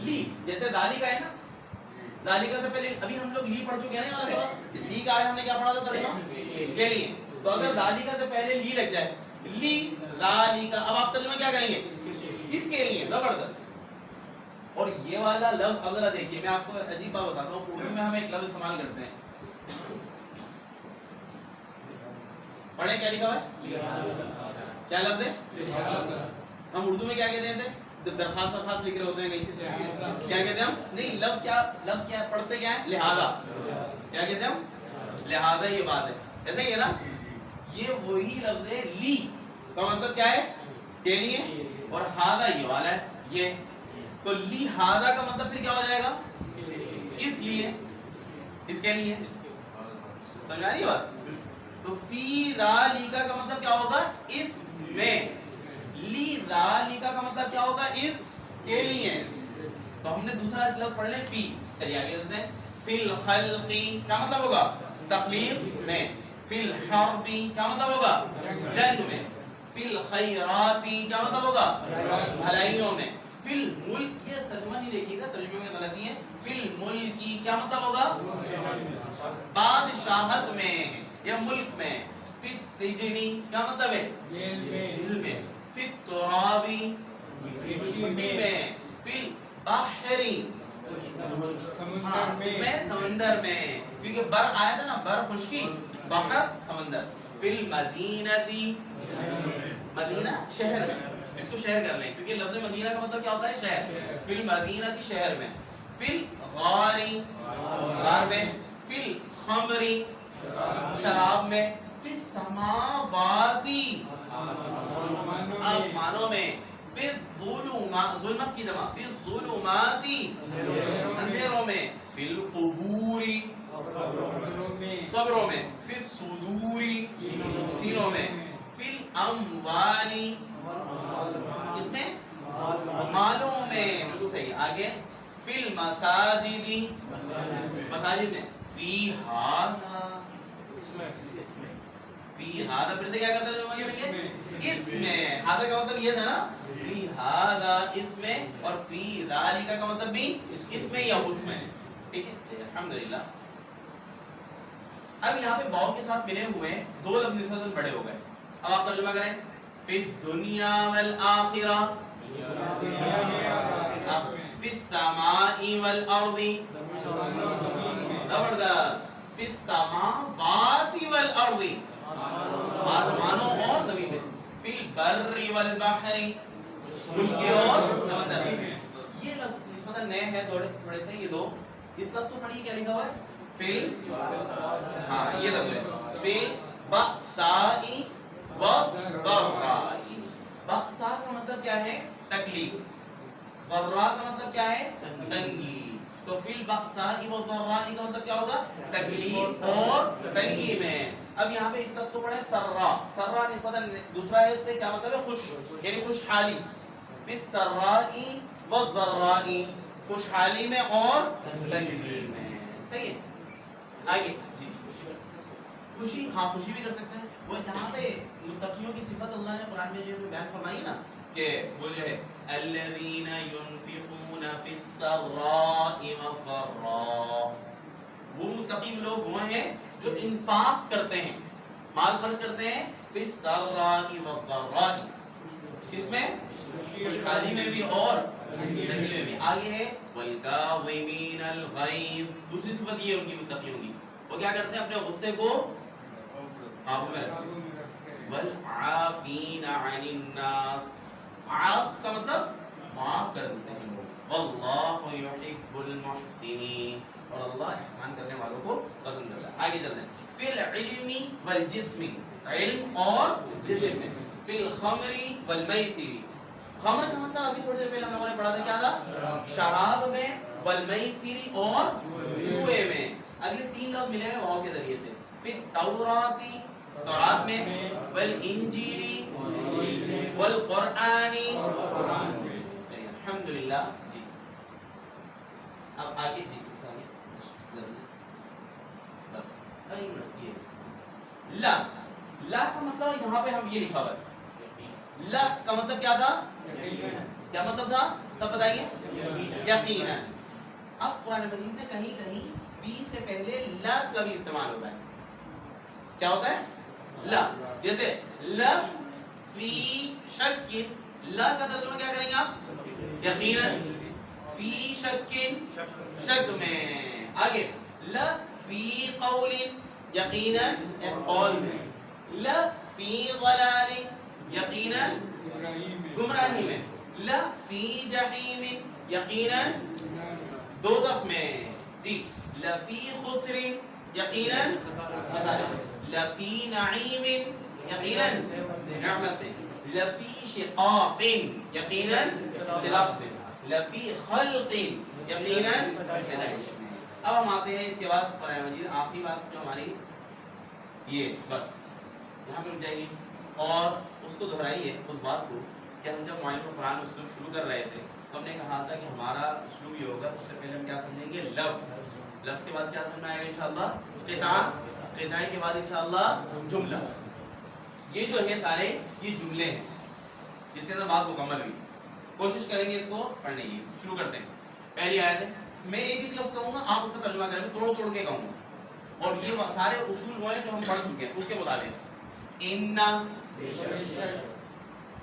لی جیسے ذالکا ہے نا, ذالکا سے پہلے ابھی ہم لوگ لی پڑھ چکے ہیں نا والا سبق, لی کا ہم نے کیا پڑھا تھا ترجمہ کے لیے. تو اگر ذالکا سے پہلے لی لگ جائے, لی ذالکا, اب آپ ترجمہ کیا کریں گے اس کے لیے, زبردست. اور یہ والا لفظ اب ذرا دیکھیے, میں آپ کو عجیب بات بتاتا ہوں, اردو میں ہم ایک لفظ استعمال کرتے ہیں, پڑھیں کیا لکھا ہوا ہے, کیا لفظ ہے, ہم اردو میں کیا کہتے ہیں اسے, جب درخواست لکھ رہے ہوتے ہیں کہیں, کیا کہتے ہیں ہم, نہیں لفظ کیا پڑھتے کیا ہے, لہذا, کیا کہتے ہیں ہم, لہذا. یہ بات ہے ایسا ہی ہے نا, یہ وہی لفظ ہے. لی کا مطلب کیا ہے, کے لیے, اور ہاذا یہ والا ہے یہ, تو لی ہاذا کا مطلب پھر کیا ہو جائے گا, اس لیے, اس کے لیے, سمجھ آ رہی ہے بات. تو فی ذالکا کا مطلب کیا ہوگا, اس میں, لی ذالکا کا مطلب کیا ہوگا, اس کے لیے. تو ہم نے دوسرا لفظ پڑھ لیں فی, چلیے آگے چلتے ہیں. فی الخلق کیا مطلب ہوگا, تخلیق میں. فی الحرب کیا مطلب ہوگا, جنگ میں. فی الخیرات کیا مطلب ہوگا, بھلائیوں میں. فی الملک, یہ ترجمہ نہیں دیکھیے گا, ترجمے میں غلطی ہے. فی الملک کیا مطلب ہوگا, بادشاہت میں یا ملک میں. فی السجن کیا مطلب ہے, جیل میں. فی التراب مٹی میں. فی البحر, ہاں اس میں سمندر میں, کیونکہ بر آیا تھا نا, بر خشکی, بحر سمندر. فی المدینتی, مدینہ شہر میں, اس کو شہر کر لیں کیونکہ لفظ مدینہ کا مطلب کیا ہوتا ہے, شہر. فی المدینتی شہر میں. فی الغار, غار میں. فی الخمر شراب میں. فی السماواتی آسمانوں میں. فی الظلمات, ظلمت کی جمع, فی الظلماتی اندھیروں میں. فی القبور قبروں میں. فی الصدور سینوں میں. فی الاموال کس میں, مالوں میں, بالکل صحیح. آگے فی المساجد مساجد میں. فی ہذا, فی ہذا پھر سے کیا کرتے ہیں, اس میں. ہذا کا مطلب یہ تھا نا, فی ہذا اس میں, اور فی ذالکا کا مطلب بھی اس میں یا اس میں, ٹھیک ہے الحمدللہ. اب یہاں پہ واو کے ساتھ ملے ہوئے دو لفظ نسبتاً بڑے ہو گئے. اب آپ ترجمہ کریں. فی الدنیا والآخرہ, فی السماء والارض, زبردست. فی السماوات والارض, آسمانوں اور زمین میں. فی البر والبحر, خشکی اور سمندر. یہ لفظ نسبتاً نئے ہیں تھوڑے سے, یہ دو. اس لفظ کو پڑھیے کیا لکھا ہوا ہے, فی, ہاں یہ لفظ ہے. فی البأساء والضراء. بأسا کا مطلب کیا ہے, تکلیف. ضراء کا مطلب کیا ہے, تنگی. تو فی البأساء والضراء کا مطلب کیا ہوگا, تکلیف اور تنگی میں. اب یہاں پہ اس لفظ کو پڑھیں سرا. سرا نسبتاً دوسرا ہے, اس سے کیا مطلب ہے, خوش, یعنی خوشحالی. فی السراء والضراء, خوشحالی میں اور تنگی میں. صحیح ہے. آگے جی, خوشی, ہاں خوشی بھی کر سکتے ہیں. وہ یہاں پہ متقیوں کی صفت اللہ نے قرآن میں جو بیان فرمائی نا, کہ وہ جو ہے الذین ينفقون فی السراء والضراء, وہ متقی لوگ وہ ہیں جو انفاق کرتے ہیں, مال خرچ کرتے ہیں. فی السراء والضراء, کس میں, خوشحالی میں بھی اور تنگی میں بھی. آگے ہے والکاظمین الغیظ, دوسری صفت یہ ہے ان کی متقیوں کی, وہ کیا کرتے ہیں, اپنے غصے کو قابو میں رکھتے ہیں. والعافین عن الناس, عاف کا مطلب معاف کر دیتے ہیں لوگ. واللہ یحب المحسنین, اور اللہ احسان کرنے والوں کو پسند کرتا ہے. آگے چلتے ہیں. فی العلم والجسم, علم اور جسم میں. فی الخمر والمیسر, خمر کا مطلب ابھی تھوڑی دیر پہلے ہم لوگوں نے پڑھا تھا کیا تھا, شراب میں. والمیسر اور جوئے میں. اگلے تین لفظ ملے ہیں واو کے ذریعے سے. فی التوراۃ, تورات میں. والانجیل والقرآن, الحمدللہ. جی اب آگے, جی بس لا. لا کا مطلب یہاں پہ ہم یہ لکھا ہوا ہے, لا کا مطلب کیا تھا, کیا مطلب تھا, سب بتائیے. یقیناً. اب قرآن مجید میں کہیں کہیں فی سے پہلے لا کا بھی استعمال ہوتا ہے. کیا ہوتا ہے؟ لا. جیسے لا فی شک، لا کا ترجمہ کیا کریں گے آپ؟ یقیناً. فی شک، شک میں. آگے لا فی قول، یقیناً ایک قول میں. لا فی ضلال، یقیناً گمراہی میں. لا فی جحیم، یقیناً دوزخ میں. جی. لفی خسر، یقیناً خسارے میں. لفی نعیم، یقیناً نعمت میں. لفی شقاق، یقیناً اختلاف میں. لفی خلق، یقیناً پیدائش میں. اب ہم آتے ہیں اس کے بعد قرآن مجید آخری بات جو ہماری یہ بس یہاں پہ رک جائیے اور اس کو دہرائیے اس بات کو کہ ہم جب معلم قرآن اسلوب شروع کر رہے تھے تو ہم نے کہا تھا کہ ہمارا اسلوب یہ ہوگا سب سے پہلے ہم کیا سمجھیں گے؟ لفظ. لفظ کے بعد کیا سمجھ میں آئے گا انشاءاللہ؟ قطعہ. قطعے کے بعد انشاءاللہ جملہ. یہ جو ہے سارے یہ جملے ہیں جس کے اندر بات مکمل ہوئی. کوشش کریں گے اس کو پڑھنے کی. شروع کرتے ہیں. پہلی آیت ہے. میں ایک ایک لفظ کہوں گا، آپ اس کا ترجمہ کریں گے، توڑ توڑ کے کہوں گا. اور یہ سارے اصول وہ ہیں جو ہم پڑھ چکے ہیں اس کے مطابق. ان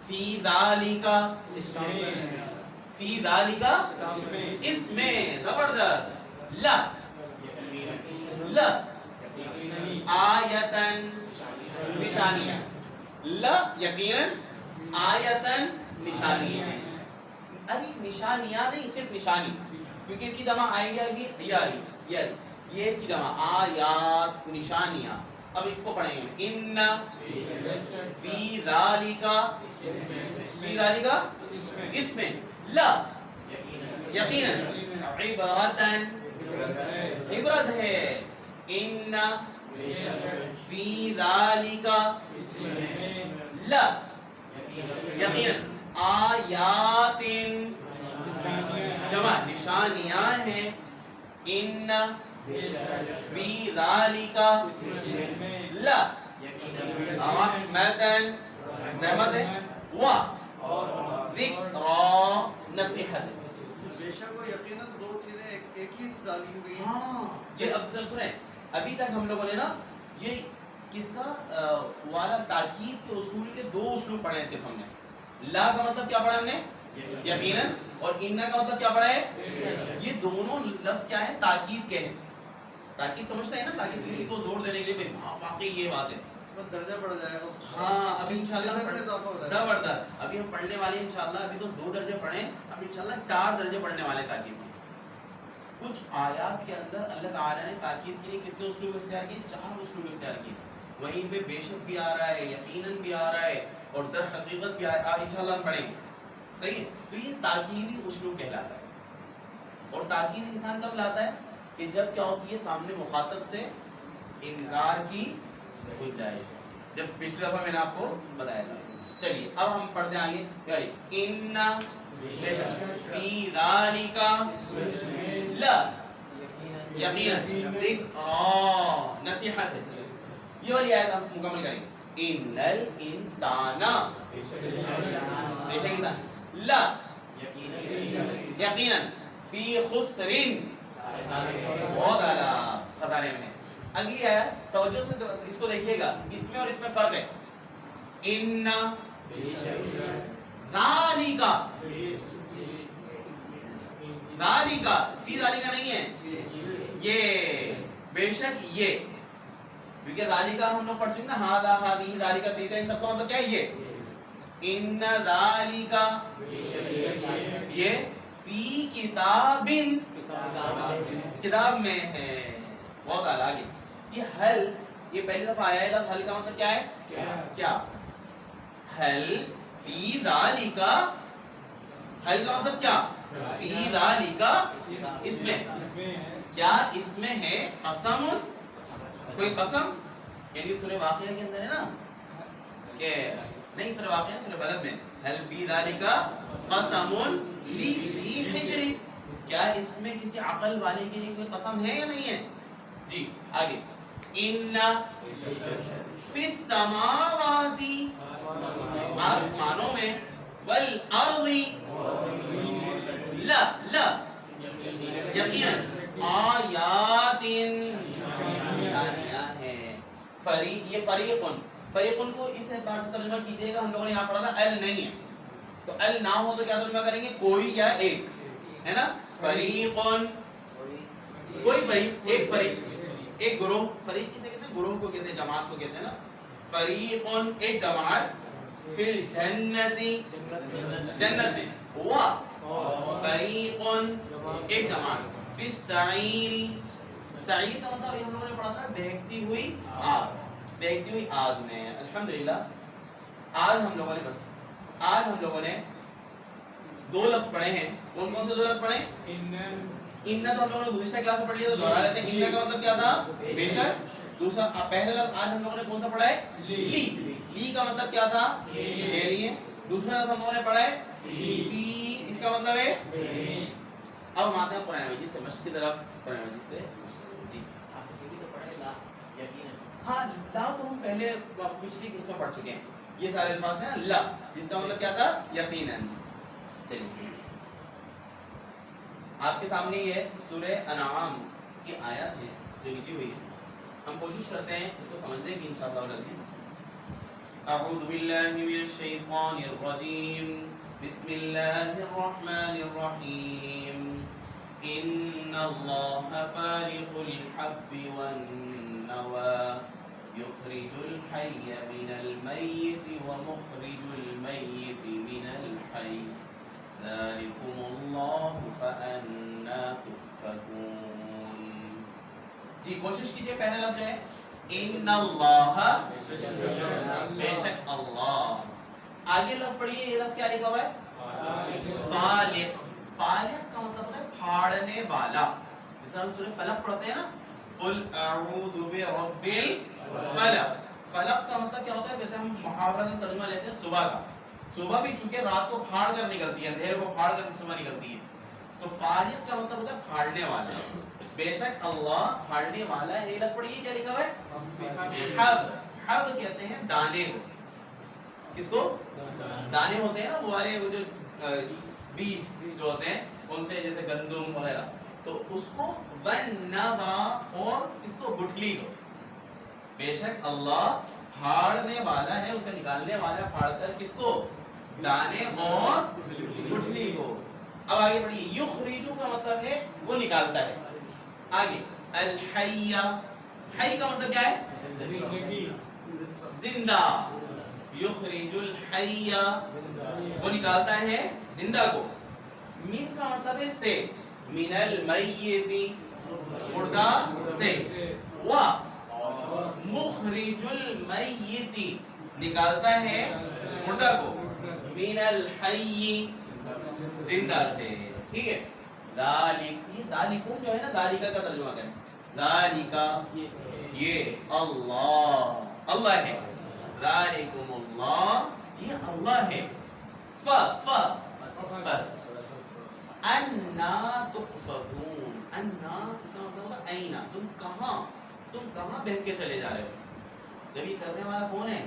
فی ذالک، فی ذالک اس میں زبردست. لا لا آیتن نشانی ہے. لا یقیناً آیتن نشانی ہے. ابھی نشانیاں نہیں، صرف نشانی، کیونکہ اس کی جمع آئے گی یہ اس کی جمع آیات نشانیاں. اب اس کو پڑھیں گے. ان فی ذالک، فی ذالک اس میں. لا یقیناً عبرتن، عبرت ہے. ان فی ذالک لا یقیناً آیات، جمع نشانیاں ہیں. ان فی ذالک لا رحمتن، رحمت ہے. و ذکرى، نصیحت. بے شک اور یقیناً دو چیزیں ایک ہی ڈالی ہوئی ہیں. ہاں یہ اب سنیں، ابھی تک ہم لوگوں نے نا یہ کس کا والا تاکید کے اصول کے دو اصول پڑھے ہیں صرف ہم نے. لا کا مطلب کیا پڑھا ہم نے؟ یقیناً. اور ان کا مطلب کیا پڑھا ہے؟ یہ دونوں لفظ کیا ہے؟ تاکید کے ہیں. تاکید سمجھتے ہیں نا، تاکید کسی کو زور دینے کے لیے واقعی یہ بات ہے. بس درجہ بڑھ جائے گا. ہاں ابھی انشاءاللہ زبردست. ابھی ہم پڑھنے والے انشاءاللہ ابھی تو 2 درجے پڑھیں، اب انشاءاللہ 4 درجے پڑھنے والے تاکید کے. کچھ آیات کے اندر اللہ تعالیٰ نے تاکید کے لیے کتنے اسلوب اختیار کیے؟ 4 اسلوب اختیار کیے. وہیں پہ بے شک بھی آ رہا ہے، یقیناً بھی آ رہا ہے، اور در حقیقت بھی آ رہا ہے. انشاءاللہ ہم پڑھیں گے. صحیح ہے. تو یہ تاکیدی اسلوب کہلاتا ہے. اور تاکید انسان کب لاتا ہے؟ کہ جب کیا ہوتی ہے؟ سامنے مخاطب سے انکار کی گنجائش. جب پچھلی دفعہ میں نے آپ کو بتایا تھا. چلیے اب ہم پڑھتے آئیں گے. ان فی ذالک لا یقیناً ذکرى، نصیحت ہے. یہ والی آیت ہم مکمل کریں گے. ان الانسان، بے شک انسان. لا یقیناً فی خسر، بہت اعلیٰ، خسارے میں ہے. اگلی آیت توجہ سے اس کو دیکھیے گا، اس میں اور اس میں فرق ہے. ان ذالک، ذالک فی ذالک نہیں ہے، یہ بے شک یہ، کیونکہ ذالک ہم لوگ پڑھ چکے نا، ھذا ھذہ ذالک تلک، ان سب کا مطلب کیا ہے؟ یہ. ان ذالک یہ فی کتاب، کتاب میں ہے. بہت اعلیٰ. آگے یہ حل، یہ پہلی دفعہ آیا ہے لفظ حل کا مطلب کیا ہے؟ کیا. حل فی ذالک، حل کا مطلب کیا؟ فی ذالک اس میں، کیا اس میں ہے قسم، کوئی قسم. یعنی سورہ واقعہ کے اندر ہے نا کہ نہیں، سورہ واقعہ سورہ بلد میں حل فی ذالک قسم لذی حجر، کیا اس میں کسی عقل والے کے لیے کوئی قسم ہے یا نہیں ہے؟ جی آگے. ان فی السماوات، آسمانوں میں، والارض، لا یہ فریقن، فریقن کو اس اعتبار سے ترجمہ کیجئے گا، ہم لوگوں نے یہاں پڑھا تھا ال نہیں ہے، تو ال نہ ہو تو کیا ترجمہ کریں گے؟ کوئی یا ایک، ہے نا؟ فریقن کوئی فریق، ایک فریق، ایک گروہ، فریق کسے کہتے ہیں؟ گروہ کو کہتے ہیں، جماعت کو کہتے ہیں نا. فریقن ایک جماعت، فی الجنتی جنت میں، ہوا فریقن ایک جماعت، فی السعیر، سعیر کا مطلب یہ ہم لوگوں نے پڑھا تھا دہکتی ہوئی آگ، دہکتی ہوئی آگ میں. الحمدللہ آج ہم لوگوں نے دو لفظ پڑھے ہیں. کون کون سے دو لفظ پڑھے؟ ان تو ہم لوگوں نے دوسرے کلاس میں پڑھ لیا، تو دوہرا لیتے ہیں. ان کا مطلب کیا تھا؟ بے شک. دوسرا پہلا لفظ آج ہم لوگوں نے کون سا پڑھا ہے؟ لی. لی کا مطلب کیا تھا؟ کے لیے. دوسرا لفظ ہم لوگوں نے پڑھا ہے فی، اس کا مطلب ہے. اب ہم آتے ہیں قرآن مجید سے مشق کی طرف. قرآن مجید سے جی آپ نے یہ بھی تو پڑھا ہے لا یقینا. ہاں لا تو ہم پہلے پچھلی اس میں پڑھ چکے ہیں. یہ سارے الفاظ ہیں لا، جس کا مطلب کیا تھا؟ یقیناً. چلیے آپ کے سامنے یہ سورہ انعام کی آیات ہے جو لکھی ہوئی ہے. ہم کوشش کرتے ہیں اس کو سمجھنے کی انشاءاللہ العزیز. اعوذ باللہ من الشیطان الرجیم، بسم اللہ الرحمن الرحیم. ان اللہ فارق الحب والنوى يخرج الحي من الميت ومخرج الميت من الحي ذلكم الله فأنا تؤفكون. جی کوشش کیجئے. پہلا لفظ ہے ان اللہ، بے شک اللہ. آگے لفظ پڑھیے، یہ لفظ کیا لکھا ہوا ہے؟ فالق. فالق کا مطلب ہے پھاڑنے والا. جس طرح ہم سورہ فلق پڑھتے ہیں نا، قل اعوذ برب الفلق. فلق کا مطلب کیا ہوتا ہے؟ ویسے ہم محاورتاً ترجمہ لیتے ہیں صبح کا. صبح بھی چونکہ رات کو پھاڑ کر نکلتی ہے، اندھیرے کو پھاڑ کر صبح نکلتی ہے، تو فالق کا مطلب ہوتا ہے پھاڑنے والا. بے شک اللہ پھاڑنے والا ہے. یہ لفظ پڑھیے کیا لکھا ہوا ہے؟ حب. حب کہتے ہیں دانے کو. کس کو؟ دانے ہوتے ہیں نا وہ والے، وہ جو بیج جو ہوتے ہیں ان سے، جیسے گندم وغیرہ، تو اس کو ونوا، اور اس کو گٹھلی کو. بے شک اللہ پھاڑنے والا ہے، اس کا نکالنے والا ہے، پھاڑ کر کس کو؟ دانے اور گٹھلی کو. اب آگے پڑھیے. یخرجو کا مطلب ہے وہ نکالتا ہے. آگے الحی. حی کا مطلب کیا ہے؟ زندہ. یخرج الحی، وہ نکالتا ہے زندہ کو. من کا مطلب ہے سے. من المیت، مردہ سے. و مخرج المیت، نکالتا ہے مردہ کو. من الحی، زندہ سے. ٹھیک ہے. ذالک، یہ ذالکم جو ہے نا، ذالکا کا ترجمہ کریں. ذالکا یہ اللہ، اللہ ہے. ذالکم اللہ، یہ اللہ ہے. بس. انا تؤفکون. انا اس کا مطلب ہے اینا، تم کہاں بہہ کے چلے جا رہے ہو؟ جب یہ کرنے والا کون ہے؟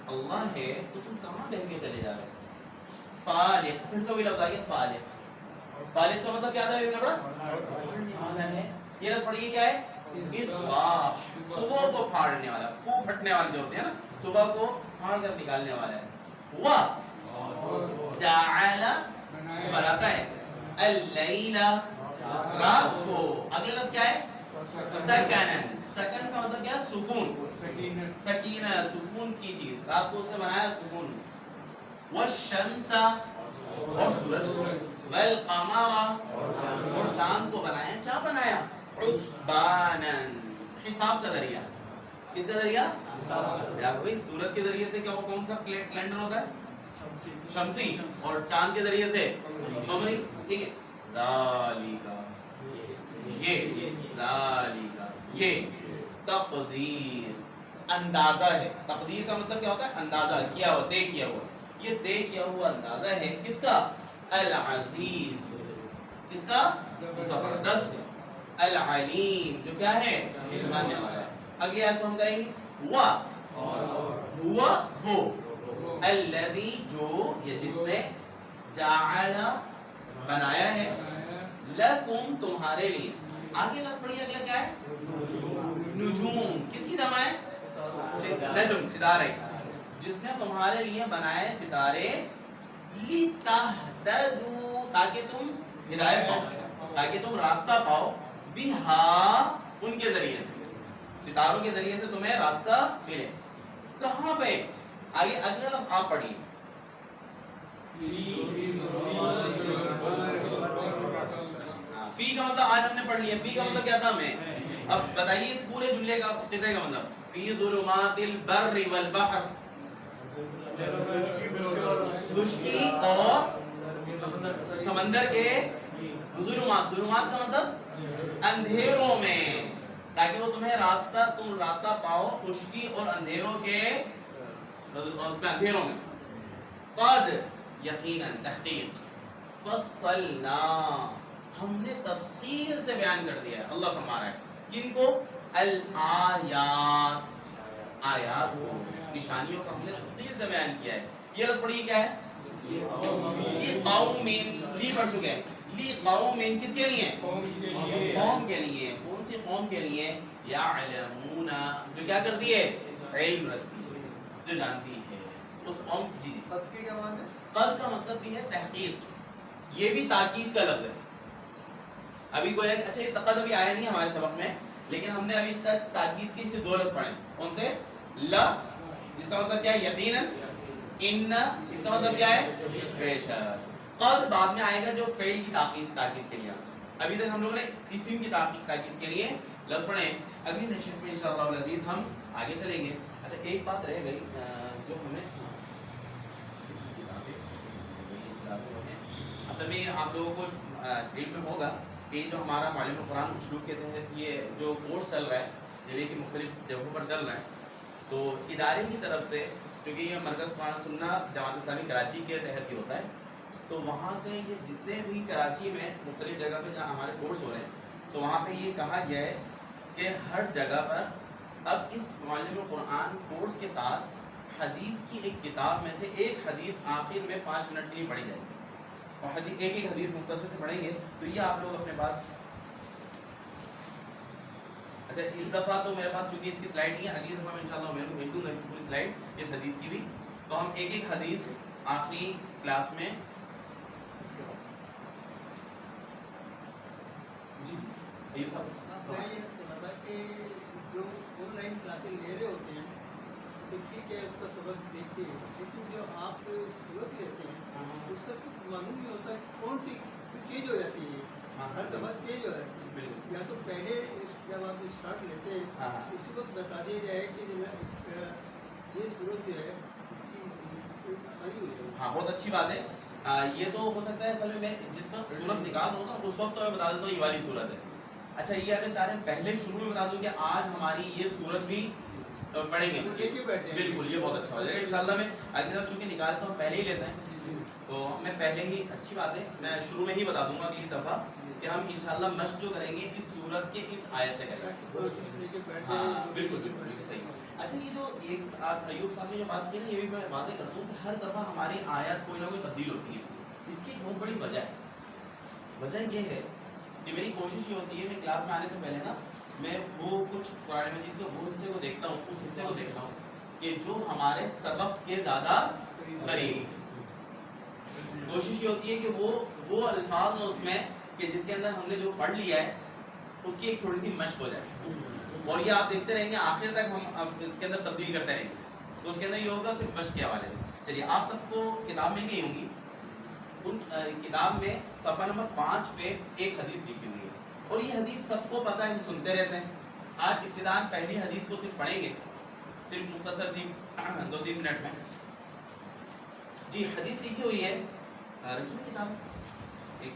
اللہ ہے، تو تم کہاں بہہ کے چلے جا رہے ہو؟ فالق، پھر سے وہی لفظ آ گیا فالق. فالق کا مطلب کیا تھا؟ پھاڑنے والا ہے. یہ لفظ پڑھیے کیا ہے؟ اصباح، صبح کو پھاڑنے والا. کو پھٹنے والے جو ہوتے ہیں نا، صبح کو پھاڑ کر نکالنے والا ہے. جعل، بناتا ہے. اللیل، رات کو. اگلا لفظ کیا ہے؟ سکنن. سکن کا مطلب کیا ہے؟ سکون. سکینہ، سکون کی چیز. رات کو اس نے بنایا سکون. والشمس، اور سورج. والقمر، اور چاند کو بنایا. کیا بنایا؟ حسبانن، حساب کا ذریعہ. کس کا ذریعہ؟ بھائی سورج کے ذریعے سے کیا کون سا کیلنڈر ہوتا ہے؟ شمسی. اور چاند کے ذریعے سے قمری. ٹھیک ہے. ذالکا، یہ ذالکا، یہ تقدیر، اندازہ ہے. تقدیر کا مطلب کیا ہوتا ہے؟ اندازہ کیا ہوا، طے کیا ہوا. یہ طے کیا ہوا اندازہ ہے. کس کا؟ العزیز، کس کا؟ زبردست. العلیم، جو کیا ہے؟ ماننے والا. اگلی آیت کو ہم کریں گے. ہوا، وہ. الذی، جو، یہ جس نے. جعل، بنایا ہے. لکم، تمہارے لیے. آگے لفظ پڑھیے. اگلا کیا ہے؟ نجوم. کس کی جمع ہے؟ نجم ستارے، جس نے تمہارے لیے بنائے ستارے لِتَهْتَدُوا تاکہ تم ہدایت پاؤ، تاکہ تم راستہ پاؤ، بِهَا ان کے ذریعے سے، ستاروں کے ذریعے سے تمہیں راستہ ملے. کہاں پہ؟ آگے اگلا لفظ آپ پڑھیے. فی کا مطلب آج ہم نے پڑھ لیا. فی کا مطلب کیا تھا ہمیں؟ اب بتائیے اس پورے جملے کا قطعے کا مطلب. فی ظلمات البر والبحر، خشکی اور سمندر کے ظلمات. ظلمات کا مطلب اندھیروں میں، تاکہ وہ تمہیں راستہ، تم راستہ پاؤ خشکی اور اندھیروں کے، اس میں اندھیروں میں. قد یقیناً تحقیق، فصلنا ہم نے تفصیل سے بیان کر دیا ہے. اللہ فرما رہا ہے کن کو؟ الآیات، آیات کو، نشانیوں کا ہم نے تفصیل سے بیان کیا ہے. یہ لفظ پڑھیے کیا ہے؟ لی قوم، لی پڑھ چکے ہیں. لی قوم کس کے لیے؟ قوم کے لیے. کون سی قوم کے لیے؟ یعلمون جو کیا کرتی ہے؟ علم رکھتی ہے، جو جانتی ہے اس قوم. جی جی. قد کے کیا معنی ہے؟ قد کا مطلب بھی ہے تحقیق، یہ بھی تاکید کا لفظ ہے. ابھی کوئی ہے کہ اچھا یہ قد ابھی آیا نہیں ہمارے سبق میں، لیکن ہم نے ابھی تک تاکید کی سے دو لفظ پڑھے. ان سے لا جس کا مطلب کیا ہے؟ یقیناً. ان اس کا مطلب کیا ہے؟ بے شک. قد بعد میں آئے گا جو فعل کی تاکید کے لیے. ابھی تک ہم لوگوں نے اسم کی تاکید کے لیے لفظ پڑھے. اگلی نشست میں انشاءاللہ العزیز ہم آگے چلیں گے. اچھا ایک بات رہ گئی جو ہمیں اصل میں آپ لوگوں کو علم میں ہوگا کہ جو ہمارا معلم قرآن اسلوب کے تحت یہ جو کورس چل رہا ہے ضلع کی مختلف جگہوں پر چل رہا ہے، تو ادارے کی طرف سے، کیونکہ یہ مرکز قرآن سننا جماعت اسلامی کراچی کے تحت ہی ہوتا ہے، تو وہاں سے یہ جتنے بھی کراچی میں مختلف جگہ پہ جہاں ہمارے کورس ہو رہے ہیں، تو وہاں پہ یہ کہا گیا ہے کہ ہر جگہ پر اب اس معلم قرآن کورس کے ساتھ حدیث کی ایک کتاب میں سے ایک حدیث آخر میں 5 منٹ کے لیے پڑھی جائے گی، اور ایک ایک حدیث مختصر سے پڑھیں گے. تو یہ آپ لوگ اپنے پاس، اچھا اس دفعہ تو میرے پاس چونکہ اس کی سلائڈ نہیں ہے، اگلی دفعہ میں انشاءاللہ میں بھیج دوں گا اس کی پوری سلائڈ اس حدیث کی بھی. تو ہم ایک ایک حدیث آخری کلاس میں. جی جی ایوب صاحب. میں یہ بتا کہ جو آن لائن کلاسیں لے رہے ہوتے ہیں تو ٹھیک ہے اس کا سبق دیکھتے ہیں، لیکن جو آپ صورت لیتے ہیں اس کا کچھ معلوم نہیں ہوتا کون سی چیز ہو جاتی ہے. ہر دفعہ چیز ہو جاتی ہے. یا تو پہلے جب آپ اسٹارٹ لیتے ہیں اسی وقت بتا دیا جائے کہ یہ صورت جو ہے اس کی آسانی ہو جائے. ہاں بہت اچھی بات ہے. یہ تو ہو سکتا ہے اصل میں جس وقت صورت نکال ہوگا اس وقت تو میں بتا دیتا ہوں یہ والی صورت ہے. اچھا یہ اگر چاہ رہے ہیں پہلے شروع میں بتا دوں کہ آج ہماری یہ صورت بھی پڑھیں گے. بالکل یہ بہت اچھا ہو جائے گا انشاءاللہ. میں اگلی دفعہ چونکہ نکالتا ہوں پہلے ہی لیتا ہے تو میں پہلے ہی، اچھی بات ہے میں شروع میں ہی بتا دوں گا اگلی دفعہ کہ ہم انشاءاللہ مشق جو کریں گے اس صورت کے اس آیت سے کریں گے. ہاں بالکل بالکل صحیح. اچھا یہ جو ایک آپ ایوب صاحب نے جو بات کی نا یہ بھی میں واضح کرتا ہوں کہ ہر دفعہ ہماری آیات کوئی نہ کوئی تبدیل ہوتی ہے. اس کی ایک بہت بڑی وجہ ہے. وجہ یہ ہے کہ میری کوشش یہ ہوتی ہے میں کلاس میں آنے سے پہلے نا میں وہ کچھ قرآن مجید کے وہ حصے کو دیکھتا ہوں، اس حصے کو دیکھتا ہوں کہ جو ہمارے سبق کے زیادہ قریب. کوشش یہ ہوتی ہے کہ وہ الفاظ ہیں اس میں کہ جس کے اندر ہم نے جو پڑھ لیا ہے اس کی ایک تھوڑی سی مشق ہو جائے. اور یہ آپ دیکھتے رہیں گے آخر تک ہم اب اس کے اندر تبدیل کرتے رہیں گے. تو اس کے اندر یہ ہوگا صرف مشق کے حوالے سے. چلیے آپ سب کو کتاب مل گئی ہوں گی. ان کتاب میں صفحہ نمبر 5 پہ ایک حدیث لکھی ہوئی ہے اور یہ حدیث سب کو پتہ ہے، ہم سنتے رہتے ہیں. آج ابتداءً پہلی حدیث کو صرف پڑھیں گے، صرف مختصر سی 2-3 منٹ میں. جی حدیث لکھی ہوئی ہے، رکھیے کتاب ایک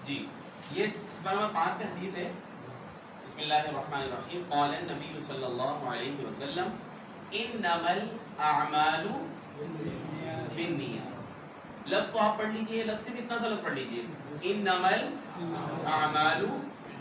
جی یہ نمبر 5 پہ حدیث ہے. بسم اللہ الرحمن الرحیم. قال النبی صلی اللہ علیہ وسلم انما الاعمال بالنیات. لفظ کو آپ پڑھ لیجئے، لفظ سے کتنا سا لفظ پڑھ لیجئے، انما الاعمال